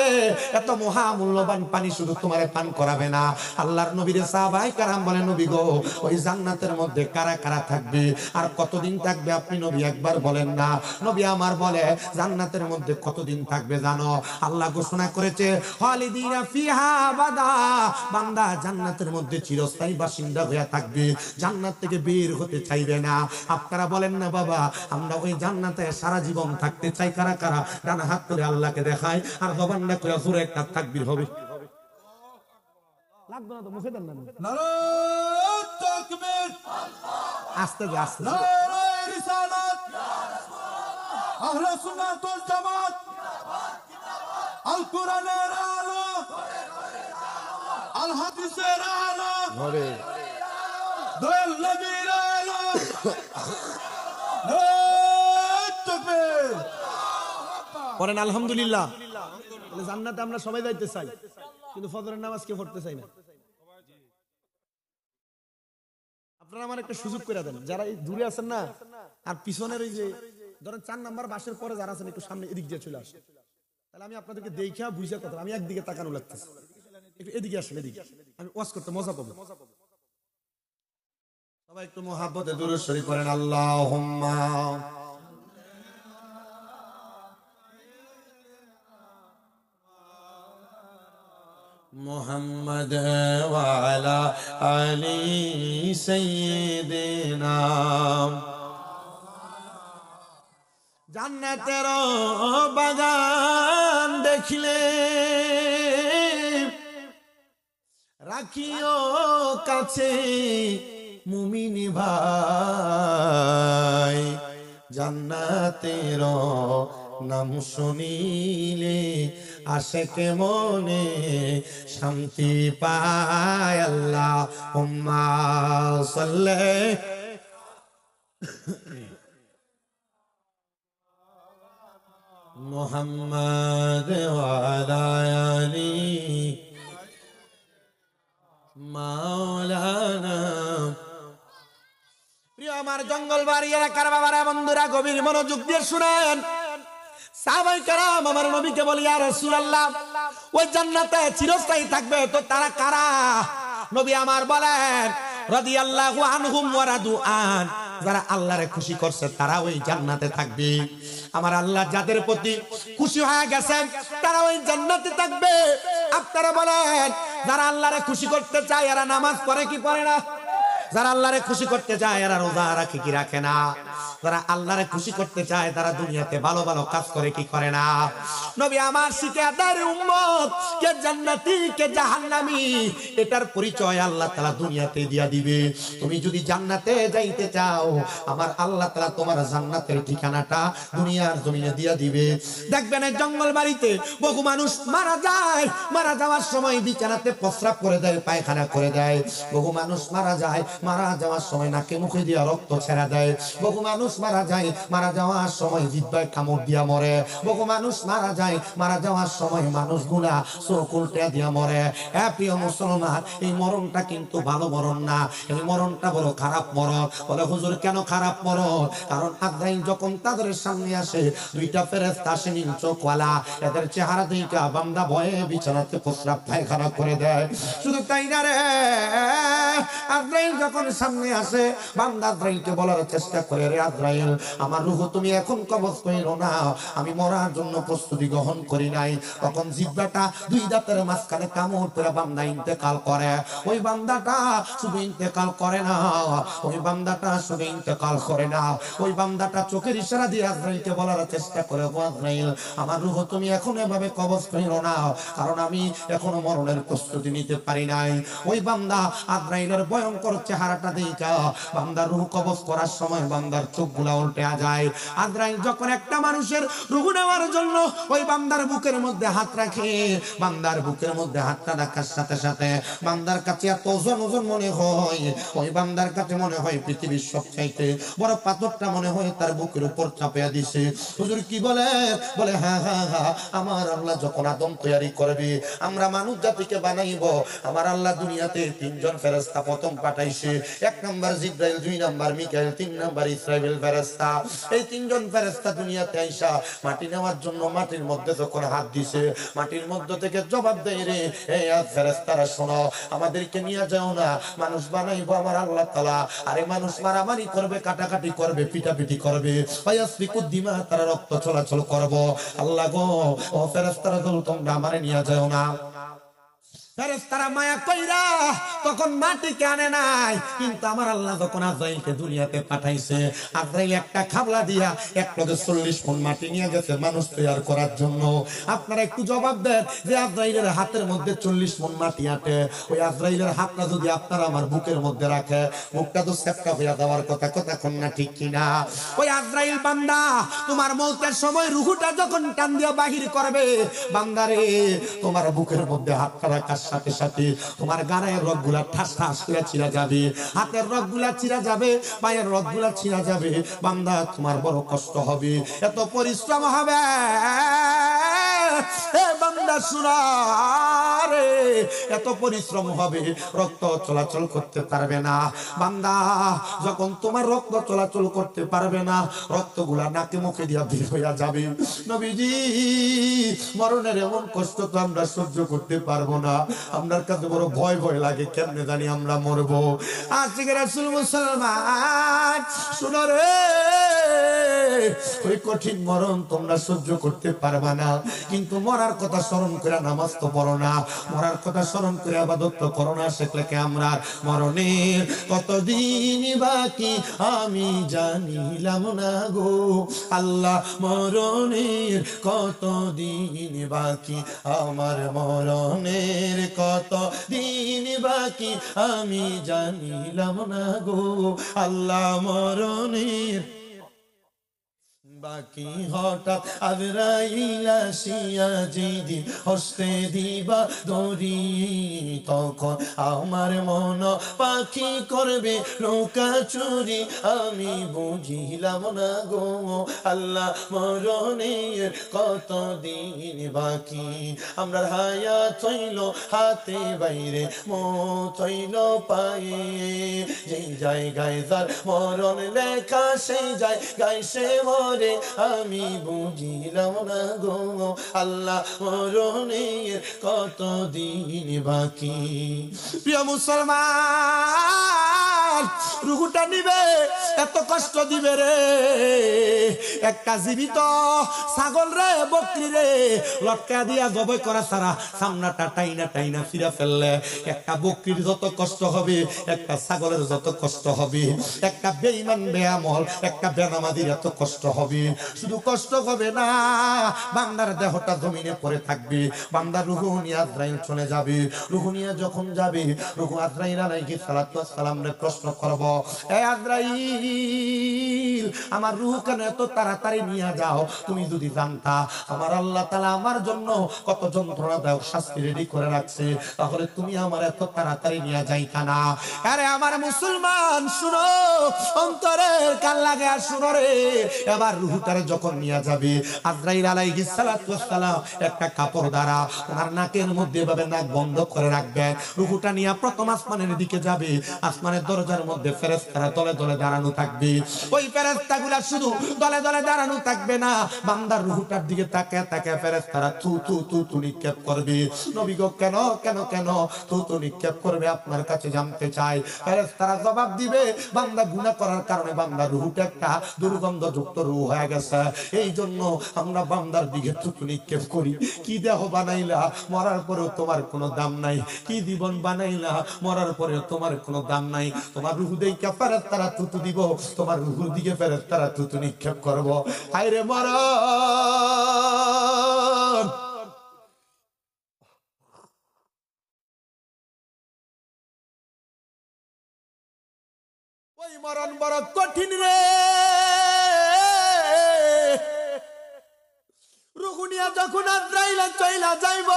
এত মহামূল্যবান পানি শুধু তোমারে পান করাবে না। আল্লাহর নবীর সাহাবায়ে কেরাম বলে, নবী গো ওই জান্নাতের মধ্যে কারা কারা থাকবে আর কতদিন থাকবে আপনি নবী একবার বলেন না? নবী আমার বলে জান্নাতের মধ্যে কতদিন থাকবে জানো? আল্লাহ ঘোষণা করেছে খালিদিনা ফিহা আবাদা, বান্দা জান্নাতের মধ্যে চিরস্থায়ী বাসিন্দা হয়ে থাকবে, জান্নাত থেকে বের হতে চাইবে না। আপনারা বলেন না বাবা আমরা ওই জান্নাতে সারা জীবন থাকতে চাই? কারা কারা ডান হাত করে আল্লাহকে দেখায় আর জবানটা করে জোরে একটা তাকবীর হবে। লাগবে না তো, মুখে দেন না। নারায়ে তাকবীর, আস্তে আস্তে। নারায়ে রিসালাত, আহলে সুন্নাত ওয়াল জামাত, আল কোরআনের আলো, আল হাদিসের আলো, দয়াল নবীর আলো। পড়েন আলহামদুলিল্লাহ। জান্নাতে আমরা সবাই যাইতে চাই, কিন্তু ফজরের নামাজ কে পড়তে চাই না। আপনারা আমার একটা সুযোগ করে দেন, যারা এই দূরে আছেন না আর পিছনের ওই যে ধরেন 4 নাম্বার বাসের পরে যারা আছেন একটু সামনে এদিক দিয়ে চলে আসে, তাহলে আমি আপনাদেরকে দেখা বুঝে কথা, আমি একদিকে তাকানো লাগতেছে, একটু এদিকে আসেন, এদিকে আমি ওয়াজ করতে মজা পাবো। সবাই একটু মুহাব্বতে দুরূদ শরীফ পড়েন। আল্লাহুম্মা মুহাম্মাদ ওয়া আলা আলি সাইয়্যিদিনা। জান্নাতের বাগান দেখিলে রাখিও কাছে মুমিন ভাই, জান্নাতের নাম শুনিলে আশেকে মনে শান্তি পায়। আল্লাহুম্মা সাল্লি মুহাম্মাদ ওয়া আলা আলি মাওলানা। প্রিয় আমার জঙ্গল বাড়ি এলাকার বাবারা বন্ধুরা গভীর মনোযোগ দিয়ে শুনেন। সাহাবায়ে কেরাম আমার নবীকে বলে, ইয়া রাসূলুল্লাহ, ওই জান্নাতে চিরস্থায়ী থাকবে তো তারা কারা? নবী আমার বলেন, রাদিয়াল্লাহু আনহুম ওয়া রাদু আন, যারা আল্লাহরে খুশি করছে তারা ওই জান্নাতে থাকবে। আমার আল্লাহ যাদের প্রতি খুশি হয়ে গেছেন তারা ওই জান্নাতে থাকবে। আপনারা বলেন, যারা আল্লাহরে খুশি করতে চায় এরা নামাজ পড়ে কি পড়ে না? যারা আল্লাহরে খুশি করতে চায় এরা রোজা রাখে কি রাখে না? যারা আল্লাহরে খুশি করতে চায় তারা দুনিয়াতে ভালো ভালো কাজ করে কি করে না? নবী আমার শিকাদার উম্মত কে জান্নাতি কে জাহান্নামী এটার পরিচয় আল্লাহ তাআলা দুনিয়াতে দিয়া দিবে। তুমি যদি জান্নাতে যাইতে চাও আমার আল্লাহ তাআলা তোমার জান্নাতের ঠিকানাটা দুনিয়ার জমিনে দিয়া দিবে। দেখবেন এই জঙ্গল বাড়িতে বহু মানুষ মারা যায়, মারা যাওয়ার সময় বিছানাতে প্রস্রাব করে দেয়, পায়খানা করে দেয়। বহু মানুষ মারা যায়, মারা যাওয়ার সময় নাকে মুখে দিয়া রক্ত ছেড়ে দেয়। বহু মানুষ মারা যায়, মারা যাওয়ার সময় জিহ্বায় কামড় দিয়া মরে। বহু মানুষ মারা যায়, মারা যাওয়ার সময় মানুষগুলা চোখ উল্টে দিয়া মরে। প্রিয় মুসলমান, এই মরণটা কিন্তু ভালো মরণ না, এই মরণটা বড় খারাপ মরণ। বলে হুজুর কেন খারাপ মরণ? কারণ আজরাইল যখন তাদের সামনে আসে দুইটা ফেরেশতা আসে নীল চোখওয়ালা, এদের চেহারা দেখে বান্দা ভয়ে বিছানাতে প্রস্রাব পায়খানা করে দেয়। শুধু তাই না রে, আজরাইল যখন সামনে আসে বান্দা আজরাইলকে বলার চেষ্টা করে, রে আজরাইল আমার রূহ তুমি এখন কবজ কইরো না, আমি মরার জন্য প্রস্তুতি গ্রহণ করি নাই। তখন জিহ্বাটা দুই দাঁতের মাঝখানে কামড় করে বান্দা ইন্তেকাল করে। ওই বান্দাটা শুধু ইন্তেকাল করে না, ওই বান্দাটা শুধু ইন্তেকাল করে না, ওই বান্দাটা চোখের ইশারা দিয়ে আজরাইলকে বলার চেষ্টা করে, ও আজরাইল আমার রূহ তুমি এখন এভাবে কবজ কইরো না, কারণ আমি এখনো মরণের প্রস্তুতি নিতে পারি নাই। ওই বান্দা আজরাইলের ভয়ঙ্কর চেহারাটা দেখা বান্দার রূহ কবজ করার সময় বান্দার চোখগুলা উল্টে যায়। আজরাইল যখন একটা মানুষের রূহ নেওয়ার জন্য ওই বান্দার বুকের মধ্যে হাত রাখে, বান্দার বুকের মধ্যে হাতটা রাখার সাথে সাথে বান্দার কাছে এত ওজন মনে হয়, ওই বান্দার কাছে মনে হয় পৃথিবীর সবচাইতে বড় পাথরটা মনে হয় তার বুকের উপর চাপিয়ে দিছে। হুজুর কি বলে? বলে হ্যাঁ হ্যাঁ হ্যাঁ, আমার আল্লাহ যখন আদম তৈরি করবে, আমরা মানুষ জাতিকে বানাইব, আমার আল্লাহ দুনিয়াতে তিনজন ফেরেশতা প্রথম পাঠাইছে। এক নাম্বার জিবরাইল, দুই নাম্বার মিকাইল, তিন নাম্বার ইসরাফিল ফেরেশতা। এই তিনজন ফেরেশতা দুনিয়াতে আইসা মাটি নেওয়ার জন্য মাটির মধ্যে যখন হাত দিছে, মাটির মধ্যে থেকে জবাব দেয়, রে এই ফেরেশতারা শোনো, আমাদেরকে নিয়ে যাও না, মানুষ বানাইবো আমার আল্লাহ তাআলা। আরে মানুষ মারামারি করবে, কাটাকাটি করবে, পিটাপিটি করবে, দিমা তারা রক্ত চলাচল করব। আল্লাহ গো, ও ফেরেশতারা তোমরা আমারে নিয়ে যাও না। ফেরেশতারা মায়া কইরা তখন মাটিকে আনে নাই, কিন্তু আমার আল্লাহ যখন আজরাইলকে দুনিয়াতে পাঠাইছে, আজরাইল একটা খাবলা দিয়া এক লগে 40 মণ মাটি নিয়ে গেছে মানুষ তৈরি করার জন্য। আপনারা একটু জবাব দেন যে আজরাইলের হাতের মধ্যে 40 মণ মাটি আটে, ওই আজরাইলের হাতটা যদি আপনারা আমার বুকের মধ্যে রাখে, মুখটা তো সেপটা হইয়া যাওয়ার কথা, কথা কোন না ঠিক কিনা? ওই আজরাইল বান্দা তোমার মৌতের সময় রূহটা যখন টান দিয়া বাহির করবে, বান্দারে তোমার বুকের মধ্যে হাতটা রাখার সাথে সাথে তোমার গায়ের রগগুলা ঠাস ঠাস করে ছিঁড়া যাবে, হাতের রগগুলা ছিঁড়া যাবে, পায়ের রগগুলা ছিঁড়া যাবে। বান্দা তোমার বড় কষ্ট হবে, এত পরিশ্রম হবে। বান্দা শুনা রে, এত পরিশ্রম হবে, রক্ত চলাচল করতে পারবে না। বান্দা যখন তোমার রক্ত চলাচল করতে পারবে না, রক্তগুলা নাকে মুখে দিয়া বের হইয়া যাবে। নবীজি মরণের এমন কষ্ট তো আমরা সহ্য করতে পারবো না, আপনার কাছে বড় ভয় ভয় লাগে, কেমনে জানি আমরা মরবো। আশিক রাসূল মুসলমান শুনো রে, ওই কঠিন মরণ তোমরা সহ্য করতে পারবা না, কিন্তু মরার কথা স্মরণ করে নামাজ তো পড়ো না, মরার কথা স্মরণ করে ইবাদত তো করো না। সেগুলোকে আমরা মরণের কতদিন বাকি আমি জানিলাম না গো আল্লাহ, মরণের কতদিন বাকি আমার, মরণের কতদিন বাকি আমি জানিলাম না গো আল্লাহ, মরণের বাকি। হঠাৎ আজরাইল আসিয়া যেদিন হস্তে দিবা ধরি, তখন আমার মন পাখি করবে নৌকা চুরি আমি বুঝিলাম না গো আল্লাহ, মরণের কতদিন বাকি। আমরা হায়াত হইল হাতে বাইরে, মৌত হইল পায়ে, যেই জায়গায় যার মরণ লেখা সেই জায়গায় সে মরে আমি বুঝিলাম না গো আল্লাহ, মরণের কতদিন বাকি। প্রিয় মুসলমান, রুহুটা নিবে এত কষ্ট দিবে রে, একটা জীবিত ছাগল রে বকরি রে লটকা দিয়া জবাই করা ছাড়া সামনাটা টাইনা টাইনা ফিরা ফেললে একটা বকরির যত কষ্ট হবে, একটা ছাগলের যত কষ্ট হবে, একটা বেঈমান বেআমল একটা বেনামাজির এত কষ্ট হবে। শুধু কষ্ট হবে না, বান্দার দেহটা জমিনে পড়ে থাকবে, বান্দার রূহ নিয়ে আজরাইল চলে যাবে। রূহ নিয়ে যখন যাবে, রূহ আজরাইল আলাইহিস সালাতু ওয়াস সালাম রে প্রশ্ন করব, এ আজরাইল আমার রূহ কেন এত তাড়াতাড়ি নিয়ে যাও? তুমি যদি জানতা আমার আল্লাহ তাআলা আমার জন্য কত যন্ত্রণাদায়ক শাস্তি রেডি করে রাখছে, তাহলে তুমি আমার এত তাড়াতাড়ি নিয়ে যাইতা না। আরে আমার মুসলমান শুনো, অন্তরের কান লাগে আর শুনো রে, এবার রূহটারে যখন নিয়ে যাবে আজরাইল আলাইহিস সালাতু ওয়াস সালাম একটা কাপড় দ্বারা ওনার নাকের মধ্যে এভাবে নাক বন্ধ করে রাখবে। রূহটা নিয়ে প্রথম আসমানের দিকে যাবে, আসমানের দরজার মধ্যে ফেরেশতারা দলে দলে দাঁড়ানো থাকবে। ওই ফেরেশতাগুলা শুধু দলে দলে দাঁড়ানো থাকবে না, বান্দার রূহটার দিকে তাকায় তাকায় ফেরেশতারা থু থু থু থু নিক্ষেপ করবে। নবী গো কেন কেন কেন থু থু নিক্ষেপ করবে আপনার কাছে জানতে চাই। ফেরেশতারা জবাব দিবে, বান্দা গুনাহ করার কারণে বান্দার রূহটা একটা দুর্গন্ধযুক্ত রূহ হয়ে গেছে, এই জন্য আমরা বান্দার দিকে থু থু নিক্ষেপ করি। কি দেহ বানাইলা, মরার পরেও তোমার কোনো দাম নাই, কি জীবন বানাইলা, মরার পরেও তোমার কোনো দাম নাই। তোমার রূহ দেখে ফেরেশতারা থু থু দিব, তোমার রূহের দিকে ফেরেশতারা থু থু নিক্ষেপ করব। হায়রে মরণ, ওই মরণ বড় কঠিন রে। রুহুনিয়া যখন আজরাইল চইলা যাইব,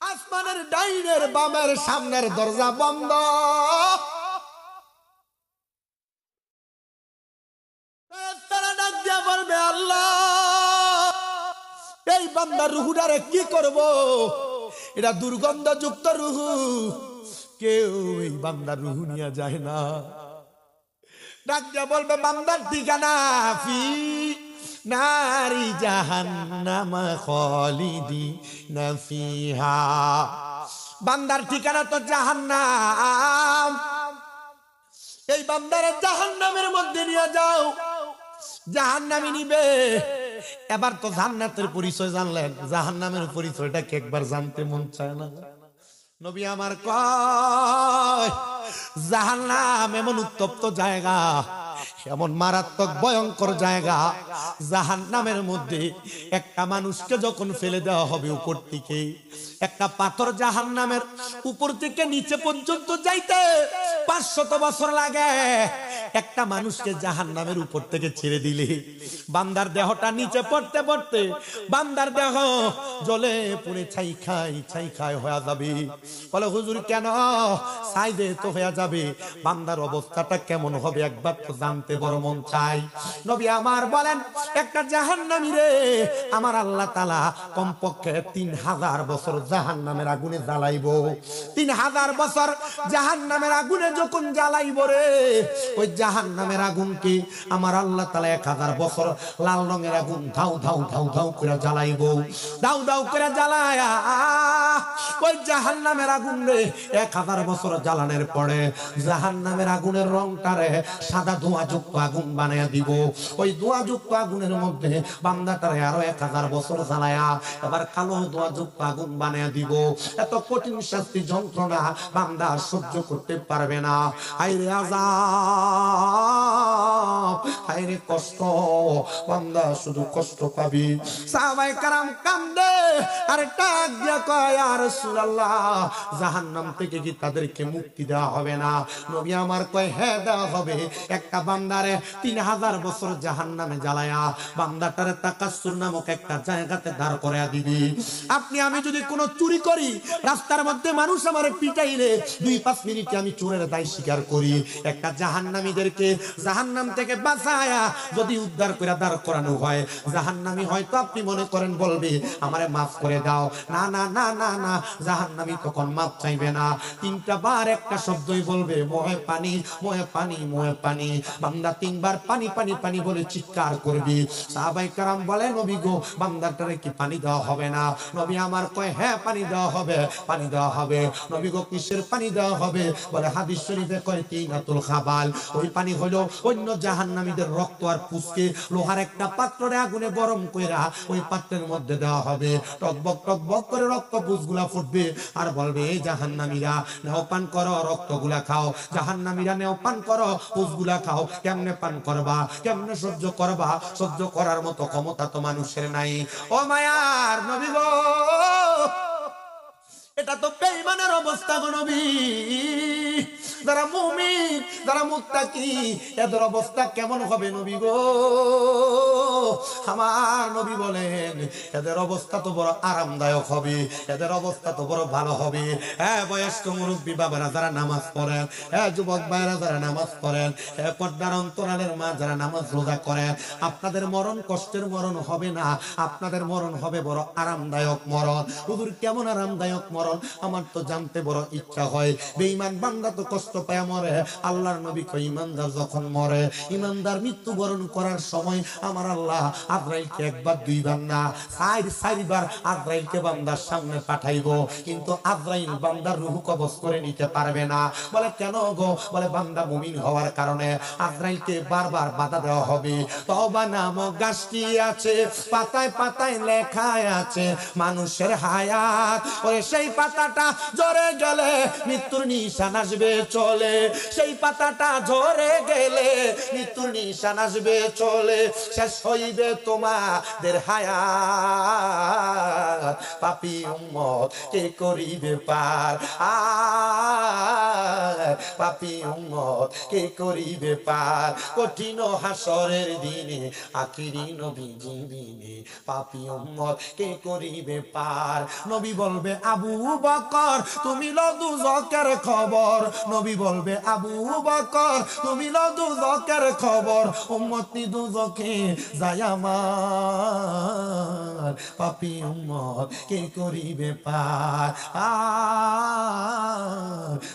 আসমানের ডাইনের বামের সামনের দরজা বন্ধ, তারা ডাক দিয়া বলবে, আল্লাহ এই বান্দার রুহুটারে কি করব? এটা দুর্গন্ধযুক্ত রুহু, কেউ এই বান্দার রুহু নিয়ে যায় না। ডাক দিয়া বলবে, বান্দার ঠিকানা ফি নারি জাহান্নাম খালিদিনা ফিহা, বান্দার ঠিকানা তো জাহান্নাম, এই বান্দারে জাহান্নামের মধ্যে নিয়ে যাও। জাহান্নামী নিবে। এবার তো জান্নাতের পরিচয় জানলেন, জাহান্নামের পরিচয়টা কি একবার জানতে মন চায় না? নবী আমার কয়, জাহান্নাম এমন উত্তপ্ত জায়গা, এমন মারাত্মক ভয়ঙ্কর জায়গা, জাহান্নামের মধ্যে একটা মানুষকে যখন ফেলে দেওয়া হবে উপর থেকে, একটা পাথর জাহান্নামের উপর থেকে নিচে পর্যন্ত যাইতে 500 বছর লাগে। একটা মানুষকে জাহান্নামের উপর থেকে ছেড়ে দিলে বান্দার দেহটা নিচে পড়তে পড়তে বান্দার দেহ জ্বলে পুড়ে ছাই খাই হয়ে যাবে। বলে হুজুর কেন? সাইদে তো হয়ে যাবে, বান্দার অবস্থাটা কেমন হবে একবার তো জানতে বড় মন চাই। নবী আমার বলেন, একটা জাহান্নামী রে আমার আল্লাহ তাআলা কমপক্ষে 3000 বছর জাহান্নামের আগুনে জ্বালাইবো। 3000 বছর জাহান্নামের আগুনে যখন জ্বালাইব রে, ওই জাহান্নামের আগুনকে আমার আল্লাহ তাআলা 1000 বছর লাল রঙের আগুন ধাউ ধাউ ধাউ ধাউ করে জ্বালাইব। দাউ দাউ করে জ্বালায়া ওই জাহান্নামের আগুন রে 1000 বছর জ্বালানোর পরে জাহান্নামের আগুনের রংটারে সাদা ধোঁয়াযুক্ত আগুন বানায়া দিব। ওই ধোঁয়াযুক্ত আগুনের মধ্যে বান্দাটারে আরো 1000 বছর জ্বালায়া এবার কালো ধোঁয়াযুক্ত আগুন বানায়া দিব। এত কঠিন শাস্তি যন্ত্রণা বান্দা সহ্য করতে পারবে না। হায়রে আযাব, হায়রে কষ্ট, বান্দা শুধু কষ্ট পাবি। সাহাবায়ে কেরাম কান্দে আর ডাক দিয়া কয়, ইয়া রাসূলুল্লাহ, জাহান্নাম থেকে কি তাদেরকে মুক্তি দেওয়া হবে না? নবী আমার কয়, হ্যাঁ দেওয়া হবে। একটা বান্দারে 3000 বছর জাহান্নামে জ্বালায়া বান্দাটারে তাকাসসুর নামক একটা জায়গাতে দাঁড় করায়া দিবি। আপনি আমি যদি কোনো চুরি করি, রাস্তার মধ্যে মানুষ আমারে পিটাইলে 2-5 মিনিটে আমি চোরের দায় স্বীকার করি। একটা জাহান্নামীদেরকে জাহান্নাম থেকে বাঁচায়া যদি উদ্ধার করে দাঁড় করানো হয়, জাহান্নামী হয়তো আপনি মনে করেন বলবে আমারে মাফ করে দাও। না না না না না, জাহান্নামী তখন মাফ চাইবে না। 3টা বার একটা শব্দই বলবে, মোহে পানি, মোহে পানি, মোহে পানি। বান্দা 3 বার পানি পানি পানি বলে চিৎকার করবি। সাহাবায়ে কেরাম বলে, নবী গো, বান্দাটারে কি পানি দেওয়া হবে না? নবী আমার কয়, হ্যাঁ পানি দেওয়া হবে, পানি দেওয়া হবে। নবী গো, কিসের পানি দেওয়া হবে? বলে হাদিস শরীফে কয় তিনাতুল খাবাল। ওই পানি হলো অন্য জাহান্নামীদের রক্ত আর পুষ্কে লোহার একটা পাত্রে আগুনে গরম কইরা ওই পাত্রের মধ্যে দেওয়া হবে। টকবক টকবক করে রক্ত পুষগুলা ফুটবে আর বলবে, এই জাহান্নামীরা নাও পান করো, রক্তগুলা খাও। জাহান্নামীরা নাও পান করো, পুষগুলা খাও। কেমনে পান করবা? কেমনে সহ্য করবা? সহ্য করার মতো ক্ষমতা তো মানুষের নাই। ও মায়ার নবী গো, এটা তো বেঈমানের অবস্থা গো নবী। যারা মুমিন, যারা মুত্তাকি, এদের অবস্থা কেমন হবে নবী গো? আমার নবী বলেন, এদের অবস্থা তো বড় আরামদায়ক হবে, এদের অবস্থা তো বড় ভালো হবে। হ্যাঁ, বয়স্ক মুরব্বী বাবারা যারা নামাজ পড়েন, হ্যাঁ যুবক ভাইরা যারা নামাজ পড়েন, হ্যাঁ পর্দার অন্তরালের মা যারা নামাজ রোজা করেন, আপনাদের মরণ কষ্টের মরণ হবে না, আপনাদের মরণ হবে বড় আরামদায়ক মরণ। হুজুর কেমন আরামদায়ক মরণ? আমার তো জানতে বড় ইচ্ছা হয়। বেঈমান বান্দা তো কষ্ট পায় মরে। আল্লাহর নবী কয়, ইমানদার যখন মরে, ইমানদার মৃত্যুবরণ করার সময় আমার আল্লাহ আজরাইলকে 1 বার 2 বার না 4 বার আজরাইলকে বান্দার সামনে পাঠাইবো, কিন্তু আজরাইল বান্দার রূহ কবজ করে নিতে পারবে না। বলে কেন গো? বলে বান্দা মুমিন হওয়ার কারণে আজরাইলকে বারবার বাধা দেওয়া হবে। তওবা নামক গাছটি আছে, পাতায় পাতায় লেখা আছে মানুষের হায়াত। ওরে সেই পাতাটা ঝরে গেলে মৃত্যুর নিশান আসবে চলে, সেই পাতাটা ঝরে গেলে মৃত্যুর নিশান আসবে চলে। শেষ হইবে তোমাদের হায়াত, পাপী উম্মত কে করিবে পার? পাপী উম্মত কে করিবে পার? কঠিন হাসরের দিনে আখিরি নবী জীবিনে পাপী উম্মত কে করিবে পার? নবী বলবে, আবু বকর তুমি লো দুজকের খবর। নবী বলবে, আবু বকর তুমি লো দুজকের খবর। উম্মতি দুজকে যায় আমার, পাপী উম্মত কে করিবে পার?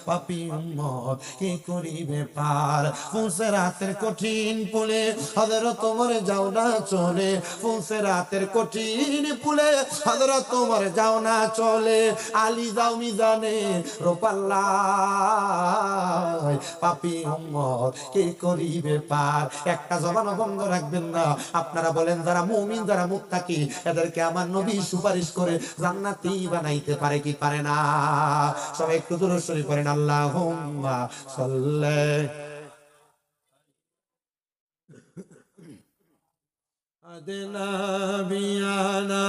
পাপী উম্মত কে করিবে পার? ফুলসেরাতের কঠিন পুলে হযরত ওমর যাও না চলে, ফুলসেরাতের কঠিন পুলে হযরত ওমর যাও না চলে। আলী যাও মিজানে রূপাল্লাহ, পাপী উম্মত কে করিবে পার? একটা জবান বন্ধ রাখবেন না। আপনারা বলেন, যারা মুমিন, যারা মুত্তাকি, এদেরকে আমার নবী সুপারিশ করে জান্নাতি বানাইতে পারে কি পারে না? সবাই একটু দুরূদ শরীফ পড়েন, আল্লাহুম্মা সাল্লি আলা নবিয়ানা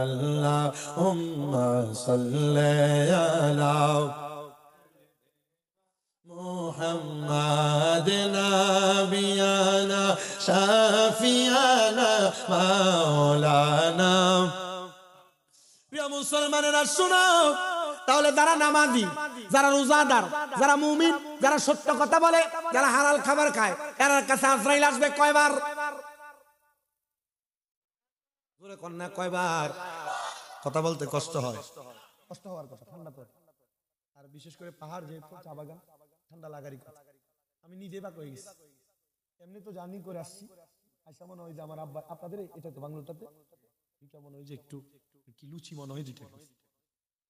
আল্লাহুম্মা সাল্লি আলা মুহাম্মাদ নবিয়ানা শাফিয়ানা মাওলানা। প্রিয় মুসলমানেরা শোনো, তাহলে যারা নামাজি, যারা রোজাদার, যারা মুমিন, যারা সত্য কথা বলে, যারা হালাল খাবার খায়, এর কাছে আজরাইল আসবে কয়বার? জোরে কন্যা কয়বার? কথা বলতে কষ্ট হয়, কষ্ট হওয়ার কথা, ঠান্ডা পড়ে। আর বিশেষ করে পাহাড় যেহেতু, চা বাগান, ঠান্ডা লাগারই কথা। আমি নিজে বাক হয়ে গেছি, এমনি তো জার্নি করে আসছি, আইসা মনে হয় যে আমার আব্বা, আপনাদের এটা তো বাংলাটাতে এটা মনে হয় যে একটু কি লুচি মনে হয়, দুইটা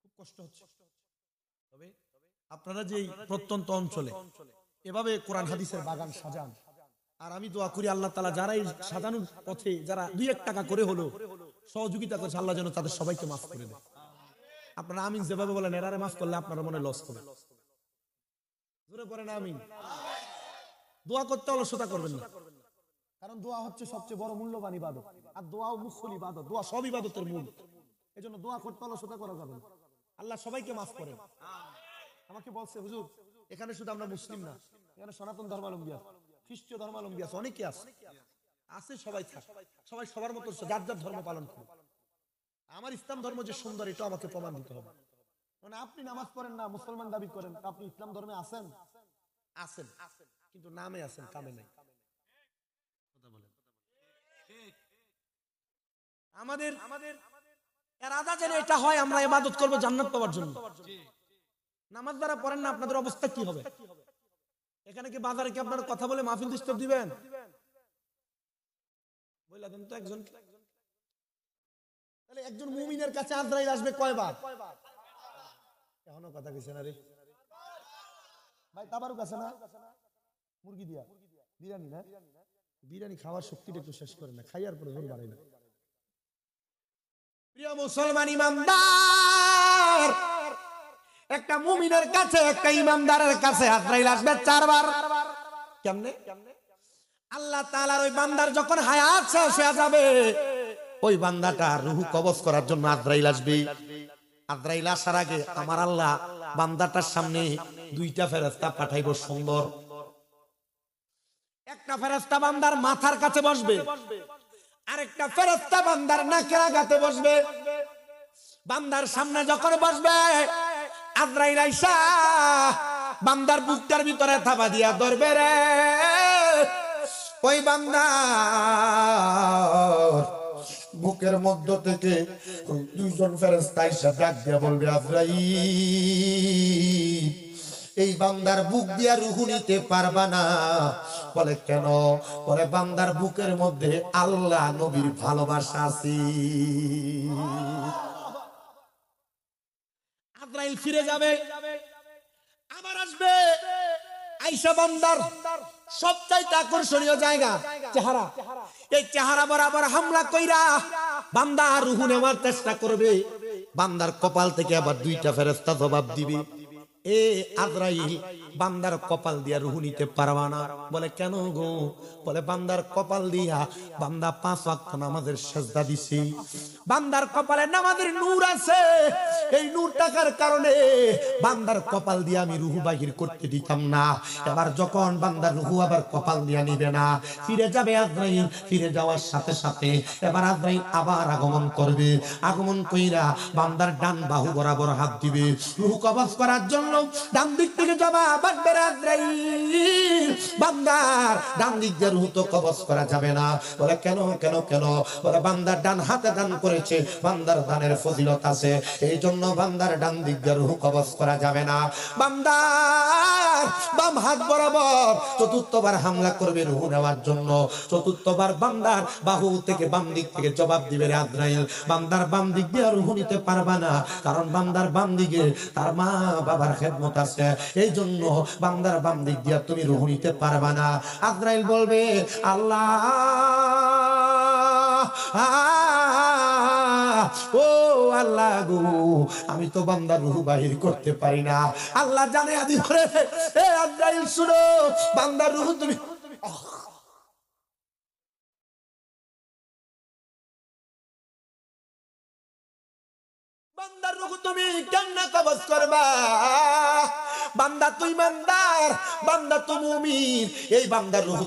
খুব কষ্ট হচ্ছে। তবে আপনারা যে প্রত্যন্ত অঞ্চলে এভাবে কোরআন হাদিসের বাগান সাজান, আর আমি দোয়া করি আল্লাহ তাআলা যারা এই সাজানোর পথে যারা 2-1 টাকা করে হলো সহযোগিতা করছে, আল্লাহ যেন তাদের সবাইকে মাফ করে দেয়। আপনারা আমিন যেভাবে বলেন, এরারে মাফ করলে আপনারা মনে লস হবে, জোরে পড়েন আমিন। দোয়া করতে অলসতা করবেন না, কারণ দোয়া হচ্ছে সবচেয়ে বড় মূল্যবান ইবাদত, আর দোয়াও মুখ্য ইবাদত, দোয়া সব ইবাদতের মূল। এজন্য দোয়া করতে অলসতা করা যাবে না। আল্লাহ সবাইকে মাফ করেন। আমাকে বলছে হুজুর, এখানে শুধু আমরা মুসলিম না, এখানে সনাতন ধর্মাবলম্বী আছে, খ্রিস্টীয় ধর্মাবলম্বী আছে, অনেকে আছে, সবাই থাক, সবাই সবার মতো যার যার ধর্ম পালন করুন। আমার ইসলাম ধর্ম যে সুন্দর, এটা আমাকে প্রমাণ দিতে হবে। মানে আপনি নামাজ পড়েন না, মুসলমান দাবি করেন, আপনি ইসলাম ধর্মে আছেন, আছেন কিন্তু নামে আছেন, কামে নাই। কথা বলেন। আমাদের এরাদা যেন এটা হয়, আমরা ইবাদত করব জান্নাত পাওয়ার জন্য। নামাজ যারা পড়েন না, আপনাদের অবস্থা কি হবে? এখানে কি বাজারে কি আপনারা কথা বলে মাহফিল ডিস্টার্ব দিবেন? বইলা দেন তো একজন। তাহলে একজন মুমিনের কাছে আজরাইল আসবে কয়বার? এখনো কথা কইছে না রে ভাই। তাবারুক আছে না, মুরগি দিয়া বিরিয়ানি, না বিরিয়ানি খাওয়ার শক্তিটা একটু শেষ করে না, খাইয়ার পরে জোর বাড়াই না। প্রিয় মুসলমান ইমানদার, একটা মুমিনের কাছে, একটা ইমানদারের কাছে আজরাইল আসবে 4 বার। কেমনে? আল্লাহ তাআলার ওই বান্দার যখন হায়াত শেষ হয়ে যাবে, ওই বান্দাটা রূহ কবজ করার জন্য আজরাইল আসবে। আজরাইল আসার আগে আমার আল্লাহ বান্দাটার সামনে 2টা ফেরেশতা পাঠাইব সুন্দর। একটা ফেরেশতা বান্দার মাথার কাছে বসবে, আরেকটা ফেরেশতা বান্দার নাকের আগাতে বসবে। বান্দার সামনে যখন বসবে, আজরাইল আইসা বান্দার বুকটার ভিতরে থাবা দিয়া ধরবে রে। ওই বান্দার বুকের মধ্য থেকে 2জন ফেরেশতা আইসা ডাক দিয়া বলবে, আজরাইল এই বান্দার বুক দিয়া রূহ নিতে পারবা না। বলে কেন? বলে বান্দার বুকের মধ্যে আল্লাহ নবীর ভালোবাসা আছে। আজরাইল ফিরে যাবে, আবার আসবে, আয়েশা বান্দার সবচাইতে আকর্ষণীয় জায়গা চেহারা, এই চেহারা বরাবর হামলা কইরা বান্দা রূহ নেওয়ার চেষ্টা করবে। বান্দার কপাল থেকে আবার 2টা ফেরেশতা জবাব দিবে, এ আজরাইল বান্দার কপাল দিয়া রূহ নিতে পারবা না। বলে কেন গো? বলে বান্দার কপাল দিয়া বান্দা 5 ওয়াক্ত নামাজের সিজদা দিছে, বান্দার কপালে নামাজের নূর আছে, এই নূর টাকার কারণে বান্দার কপাল দিয়া আমি রূহ বাহির করতে দিতাম না। এবার যখন বান্দার রূহ আবার কপাল দিয়া নিবে না, ফিরে যাবে আজরাইল। ফিরে যাওয়ার সাথে সাথে এবার আজরাইল আবার আগমন করবে। আগমন কইরা বান্দার ডান বাহু বরাবর হাত দিবে রূহ কবজ করার জন্য। ডান দিক থেকে জবাব আসবে, আজরাইল বান্দার ডান দিক দিয়ে রূহ তো কবজ করা যাবে না। বলে কেন কেন কেন? বলে বান্দার ডান হাতে দান করেছে, বান্দার দানের ফজিলত আছে, এই জন্য বান্দার ডান দিক দিয়ে রূহ কবজ করা যাবে না। বান্দার বাম হাত বরাবর 4বার হামলা করবে রূহ নেওয়ার জন্য। 4বার বান্দার বাহু থেকে বাম দিক থেকে জবাব দিবে, আজরাইল বান্দার বাম দিক দিয়ে রূহ নিতে পারবা না, কারণ বান্দার বাম দিকে তার মা বাবার খেদমত আছে, এই জন্য বান্দার বাম দিক দিয়ে তুমি রূহ নিতে পারবা না। আজরাইল বলবে, আল্লাহ ও আল্লাহ গো, আমি তো বান্দার রূহ বাহির করতে পারি না। আল্লাহ জানে আদি করে, এ আজরাইল শুনো, বান্দার রূহ তুমি বান্দার রূহ তুমি কেমনে কবজ করবা? বান্দা তুই ইমানদার, বান্দা তুই মুমিন, এই বান্দার রূহ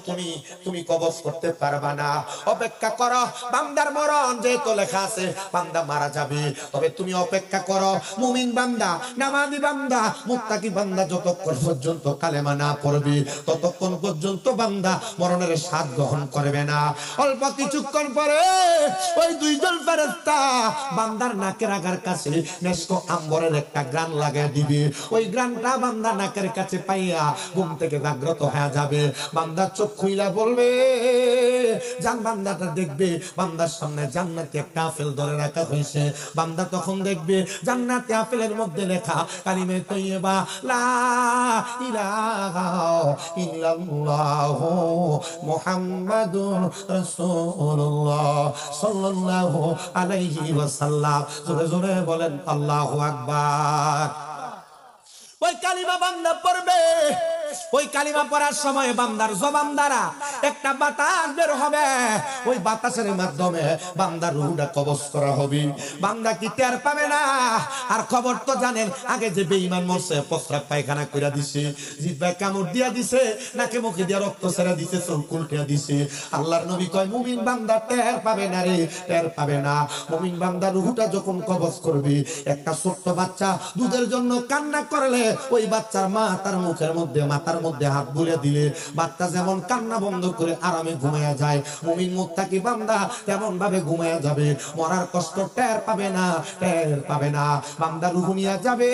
তুমি কবজ করতে পারবা না। অপেক্ষা করো, বান্দার মরণ যেহেতু লেখা আছে, বান্দা মারা যাবে, তবে তুমি অপেক্ষা করো। মুমিন বান্দা, নামাজি বান্দা, মুত্তাকি বান্দা যতক্ষণ পর্যন্ত কালেমা না পড়বে ততক্ষণ পর্যন্ত বান্দা মরণের স্বাদ গ্রহণ করবে না। অল্প কিছুক্ষণ পরে ওই দুইজন ফেরেশতা বান্দার নাকের আগার কাছে মেশক আম্বরের একটা গ্রান লাগিয়ে দিবে। ওই গ্রানটা বান্দা নাকের কাছে পাইয়া ঘুম থেকে জাগ্রত হয়ে যাবে। বান্দা চোখ খুইলা বলবে, জান বান্দাটা দেখবে বান্দার সামনে জান্নাতি একটা আপেল ধরে রাখা হয়েছে। বান্দা তখন দেখবে জান্নাতি আপেলের মধ্যে লেখা কালিমে তৈয়বা লা ইলাহা ইল্লাল্লাহু মুহাম্মাদুর রাসূলুল্লাহ সাল্লাল্লাহু আলাইহি ওয়াসাল্লাম। জোরে জোরে বলেন আল্লাহু আকবার। ওই কালিমা বান্দা পড়বে, ওই কালিমা পড়ার সময় বান্দার জবান দ্বারা একটা বাতাস বের হবে। ওই বাতাসের মাধ্যমে বান্দার রূহটা কবজ করা হবে। বান্দা কি টের পাবে না? আর খবর তো জানেন, আগে যে বেঈমান মরছে প্রস্রাব পায়খানা কইরা দিছে, জিহ্বায় কামড় দিয়া দিছে, নাকে মুখে দিয়া রক্ত ছেড়ে দিছে, চোখ উল্টিয়া দিছে। আল্লাহর নবী কয় মুমিন বান্দা টের পাবে না রে, টের পাবে না। মুমিন বান্দা রূহটা যখন কবজ করবে, একটা ছোট্ট বাচ্চা দুধের জন্য কান্না করলে ওই বাচ্চার মা তার মুখের মধ্যে মাথার মধ্যে হাত বুলিয়ে দিলে বাচ্চা যেমন কান্না বন্ধ করে আরামে ঘুমায়া যায়, মুমিন মুত্তাকি বান্দা তেমন ভাবে ঘুমায়া যাবে। মরার কষ্ট টের পাবে না, টের পাবে না। বান্দা রূহ নিয়ে যাবে।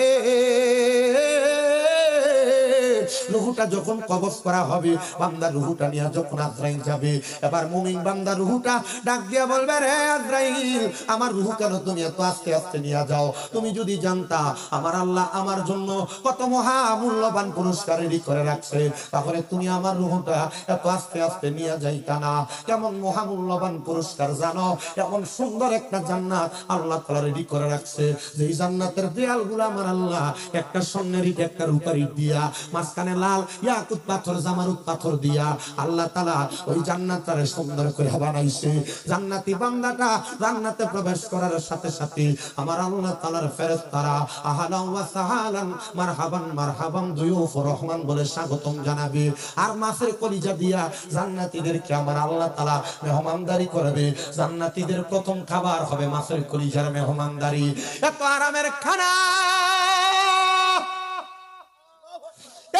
রূহটা যখন কবজ করা হবে, বান্দার রূহটা নিয়ে যখন আজরাইল যাবে, এবার মুমিন বান্দার রূহটা ডাক দিয়া বলবে, রে আজরাইল, আমার রূহ কেন তুমি এত আস্তে আস্তে নিয়ে যাও? তুমি যদি জানতা আমার আল্লাহ আমার জন্য কত মহা মূল্যবান পুরস্কার রেডি করে রাখছে, তাহলে তুমি আমার রূহটা এত আস্তে আস্তে নিয়ে যাইতা না। কেমন মহা মূল্যবান পুরস্কার জানো? এমন সুন্দর একটা জান্নাত আল্লাহ তাআলা রেডি করে রাখছে, যেই জান্নাতের দেয়ালগুলো আমার আল্লাহ একটা স্বর্ণের ইট একটা রূপার ইট দিয়া, মাঝখানে লাল ইয়াকুত পাথর জামারুত পাথর দিয়া আল্লাহ তাআলা ওই জান্নাতটারে সুন্দর করে বানাইছে। জান্নাতি বান্দাটা জান্নাতে প্রবেশ করার সাথে সাথে আমার আল্লাহ তাআলার ফেরেশতারা আহলান ওয়া সাহালান মারহাবান মারহাবান দুয়ুফুর রহমান বলে স্বাগতম জানাবে। আর মাছের কলিজা দিয়া জান্নাতীদেরকে আমার আল্লাহ তাআলা মেহমানদারি করবে। জান্নাতীদের প্রথম খাবার হবে মাছের কলিজার মেহমানদারি। এত আরামের খানা,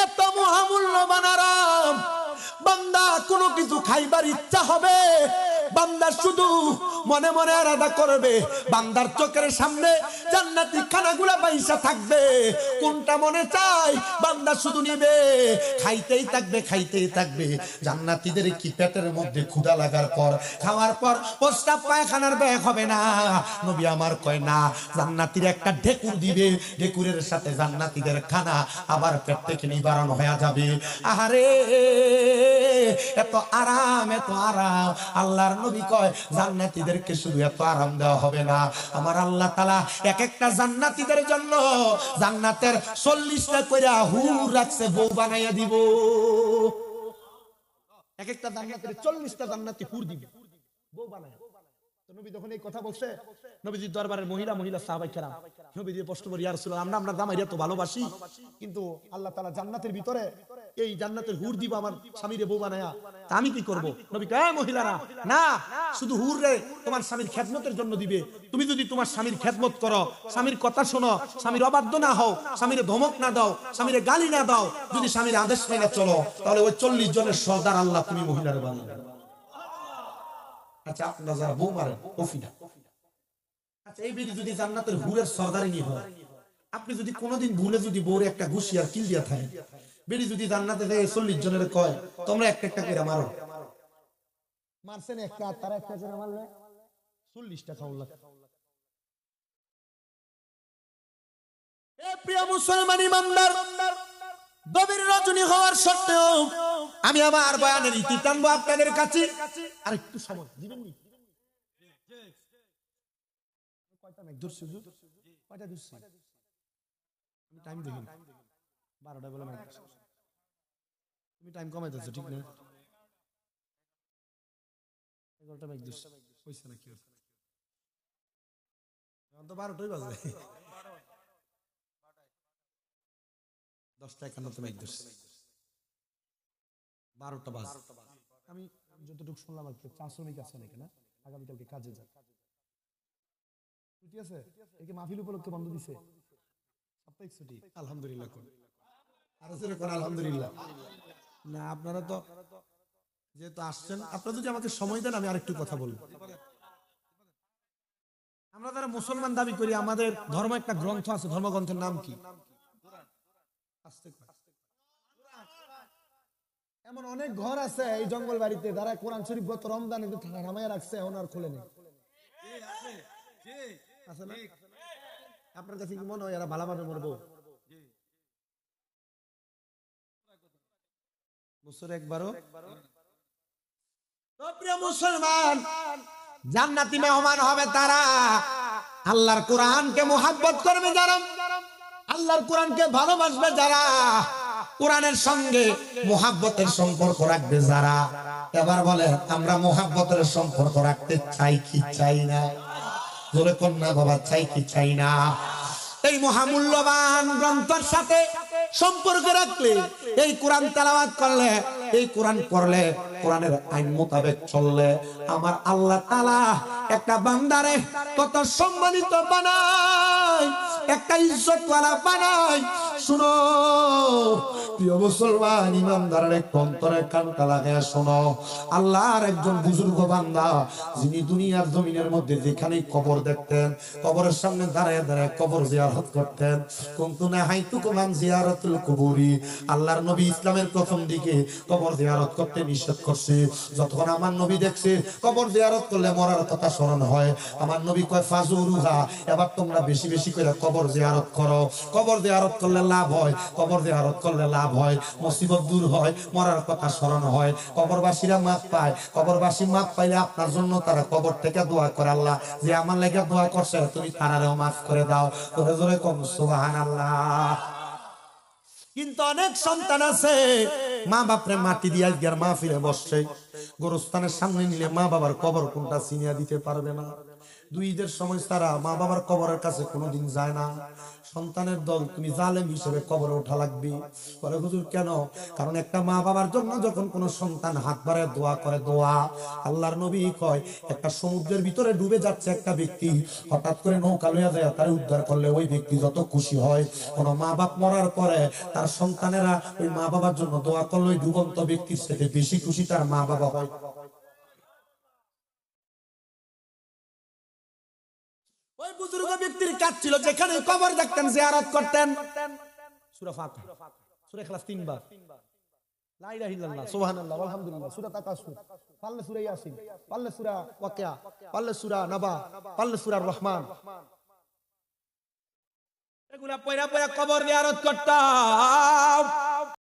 এত মহামূল্যবান আরাম, বান্দা কোনো কিছু খাইবার ইচ্ছা হবে, বান্দা শুধু মনে মনে আরাধনা করবে। বান্দার চোখের সামনে জান্নাতি খানাগুলা বাইসা থাকবে, কোনটা মনে চায় বান্দা শুধু নিবে, খাইতেই থাকবে, খাইতেই থাকবে। জান্নাতীদের কি পেটের মধ্যে ক্ষুধা লাগার পর, খাওয়ার পর প্রস্রাব পায়খানার ব্যাগ হবে না? নবী আমার কয় না, জান্নাতীর একটা ঢেকুর দিবে, ঢেকুরের সাথে জান্নাতীদের খানা আবার পেট থেকে নিবারণ হয়ে যাবে। আহারে এত আরাম, এত আরাম। আল্লাহর নবী কয় জান্নাতীদেরকে শুধু এত আরাম দেওয়া হবে না, আমার আল্লাহ তাআলা এক একটা জান্নাতীদের জন্য জান্নাতের 40টা কইরা হুর রাখছে, বউ বানাইয়া দিব। এক একটা জান্নাতের 40টা জান্নাতি হুর দিবে, বউ বানাইয়া। তো নবী যখন এই কথা বলছে, নবীজির দরবারের মহিলা সাহাবায়ে কেরাম নবীজি প্রশ্ন করে, ইয়া রাসূলুল্লাহ, আমরা জামাইরা তো ভালোবাসি, কিন্তু আল্লাহ তাআলা জান্নাতের ভিতরে এই জান্নাতের হুর দিব আমার স্বামীরে বউ বানায়া, তা আমি কি করব? নবী কয়, মহিলারা না, শুধু হুর রে তোমার স্বামীর খেদমতের জন্য দিবে। তুমি যদি তোমার স্বামীর খেদমত করো, স্বামীর কথা শোনো, স্বামীর অবাধ্য না হও, স্বামীরে ধমক না দাও, স্বামীরে গালি না দাও, যদি স্বামীর আদেশ মেনে চলো, তাহলে ওই 40 জনের সর্দার আল্লাহ তুমি মহিলারে বানাবে। আচ্ছা, আপনারা যারা বউ মারেন কফিনা, আচ্ছা এই বেরি যদি জান্নাতের হুরের সর্দারিনী হয়, আপনি যদি কোনোদিন ভুলে যদি বউরে একটা ঘুষি আর কিল দিয়া থাকেন, বেরি যদি জান্নাতে যায় 40 জনের কয় তোমরা একটা একটা করে মারো, মারছেন একটা, তারা একটা করে মারলে 40টা খাওয়া লাগে। এ প্রিয় মুসলমান ইমানদার, গভীর রজনী হওয়ার সত্ত্বেও আমি আমার বয়ানের ইতি টানবো আপনাদের কাছে। আর একটু সময় দিবেন নি? কয়টা মেঘ ধরছি? কয়টা ধরছি? আমি টাইম দেখি 12টা বলে মেঘ। তুমি টাইম কমাইতেছো ঠিক না? 11টা মেঘ ধরছি, কইছে না কি হচ্ছে? এখন তো 12টাই বাজে। 10টা 51 মাইক ধরছে, 12টা বাজ। আমি যতটুকু শুনলাম আর কি, 4 শ্রমিক আছেন এখানে, আগামীকালকে কাজে যান, ছুটি আছে, একে মাহফিল উপলক্ষে বন্ধ দিছে, সাপ্তাহিক ছুটি, আলহামদুলিল্লাহ। কোন আর কোন আলহামদুলিল্লাহ। না আপনারা তো যেহেতু আসছেন, আপনারা যদি আমাকে সময় দেন আমি আরেকটু কথা বলবো। আমরা যারা মুসলমান দাবি করি, আমাদের ধর্ম একটা গ্রন্থ আছে, ধর্মগ্রন্থের নাম কি? এমন অনেক ঘর আছে এই জঙ্গল বাড়িতে যারা কোরআন শরীফ গত রমজানে নামায় রাখছে, এখন আর খুলেনি। আছে না? আপনার কাছে কি মনে হয় এরা ভালোভাবে মরবো? বছরে একবারও? প্রিয় মুসলমান, জান্নাতি মেহমান হবে তারা, আল্লাহর কোরআনকে মুহাব্বত করবে যারা, আল্লাহর কোরআনকে ভালোবাসবে যারা, কোরআনের সঙ্গে মুহাব্বতের সম্পর্ক রাখবে যারা। এবার বলে আমরা মুহাব্বতের সম্পর্ক রাখতে চাই কি চাই না? জোরে কন্যা বাবা, চাই কি চাই না? এই মহামূল্যবান গ্রন্থের সাথে সম্পর্ক রাখলে, এই কোরআন তেলাওয়াত করলে, এই কোরআন পড়লে, কোরআনের আইন মোতাবেক চললে, আমার আল্লাহ তাআলা একটা বান্দারে কত সম্মানিত বানায়, একটা ইজ্জতওয়ালা বানায়। শুনো প্রিয় মুসলমান, ইমানদারের একটু অন্তরে কানটা লাগায় শোনো, আল্লাহর একজন বুজুর্গ বান্দা, যিনি দুনিয়ার জমিনের মধ্যে যেখানেই কবর দেখতেন, কবরের সামনে দাঁড়ায় দাঁড়ায় কবর জিয়ারত করতেন। কুনতুনা হাইতুকুম আন জিয়ারাতুল কুবুরি, আল্লাহর নবী ইসলামের প্রথম দিকে কবর জিয়ারত করতে নিষেধ করছে। যতক্ষণ আমার নবী দেখছে কবর জিয়ারত করলে মরার কথা স্মরণ হয়, আমার নবী কয় ফাজুরুহা, এবার তোমরা বেশি বেশি করে কবর জিয়ারত করো। কবর জিয়ারত করলে লাভ হয়, কবর জিয়ারত করলে লাভ হয়, মুসিবত দূর হয়, মরার কথা স্মরণ হয়, কবরবাসীরা মাফ পায়। কবরবাসী মাফ পাইলে আপনার জন্য তারা কবর থেকে দোয়া করে, আল্লাহ যে আমার লেগে দোয়া করছে তুমি তারারেও মাফ করে দাও। জোরে জোরে কম সুবহানাল্লাহ। কিন্তু অনেক সন্তান আছে মা বাপরে মাটি দিয়ে আজকে মা ফিরে বসছে, গোরস্থানের সামনে নিলে মা বাবার কবর কোনটা চিনিয়া দিতে পারবে না। দুই ঈদের সময় তারা মা বাবার কবরের কাছে কোনোদিন যায় না। সন্তানের দল তুমি জালেম হিসেবে কবরে ওঠা লাগবে। বলে হুজুর কেন? কারণ একটা মা বাবার জন্য যখন কোনো সন্তান হাত বাড়ায় দোয়া করে, দোয়া আল্লাহর নবী কয় একটা সমুদ্রের ভিতরে ডুবে যাচ্ছে একটা ব্যক্তি, হঠাৎ করে নৌকা লইয়া যায় তার উদ্ধার করলে ওই ব্যক্তি যত খুশি হয়, কোন মা বাপ মরার পরে তার সন্তানেরা ওই মা বাবার জন্য দোয়া করলে ওই ডুবন্ত ব্যক্তির থেকে বেশি খুশি তার মা বাবা হয়। ওই বুজুর্গ ব্যক্তির কাজ ছিল যেখানে কবর দেখতেন জিয়ারত করতেন। সূরা ফাতিহা, সূরা ইখলাস 3 বার, লা ইলাহা ইল্লাল্লাহ, সুবহানাল্লাহ, আলহামদুলিল্লাহ, সূরা তাকাসুর, পারলে সূরা ইয়াসিন, পারলে সূরা ওয়াকিয়া, পারলে সূরা নাবা, পারলে সূরা রহমান, এগুলা পয়রা পয়রা কবর জিয়ারত করতাম।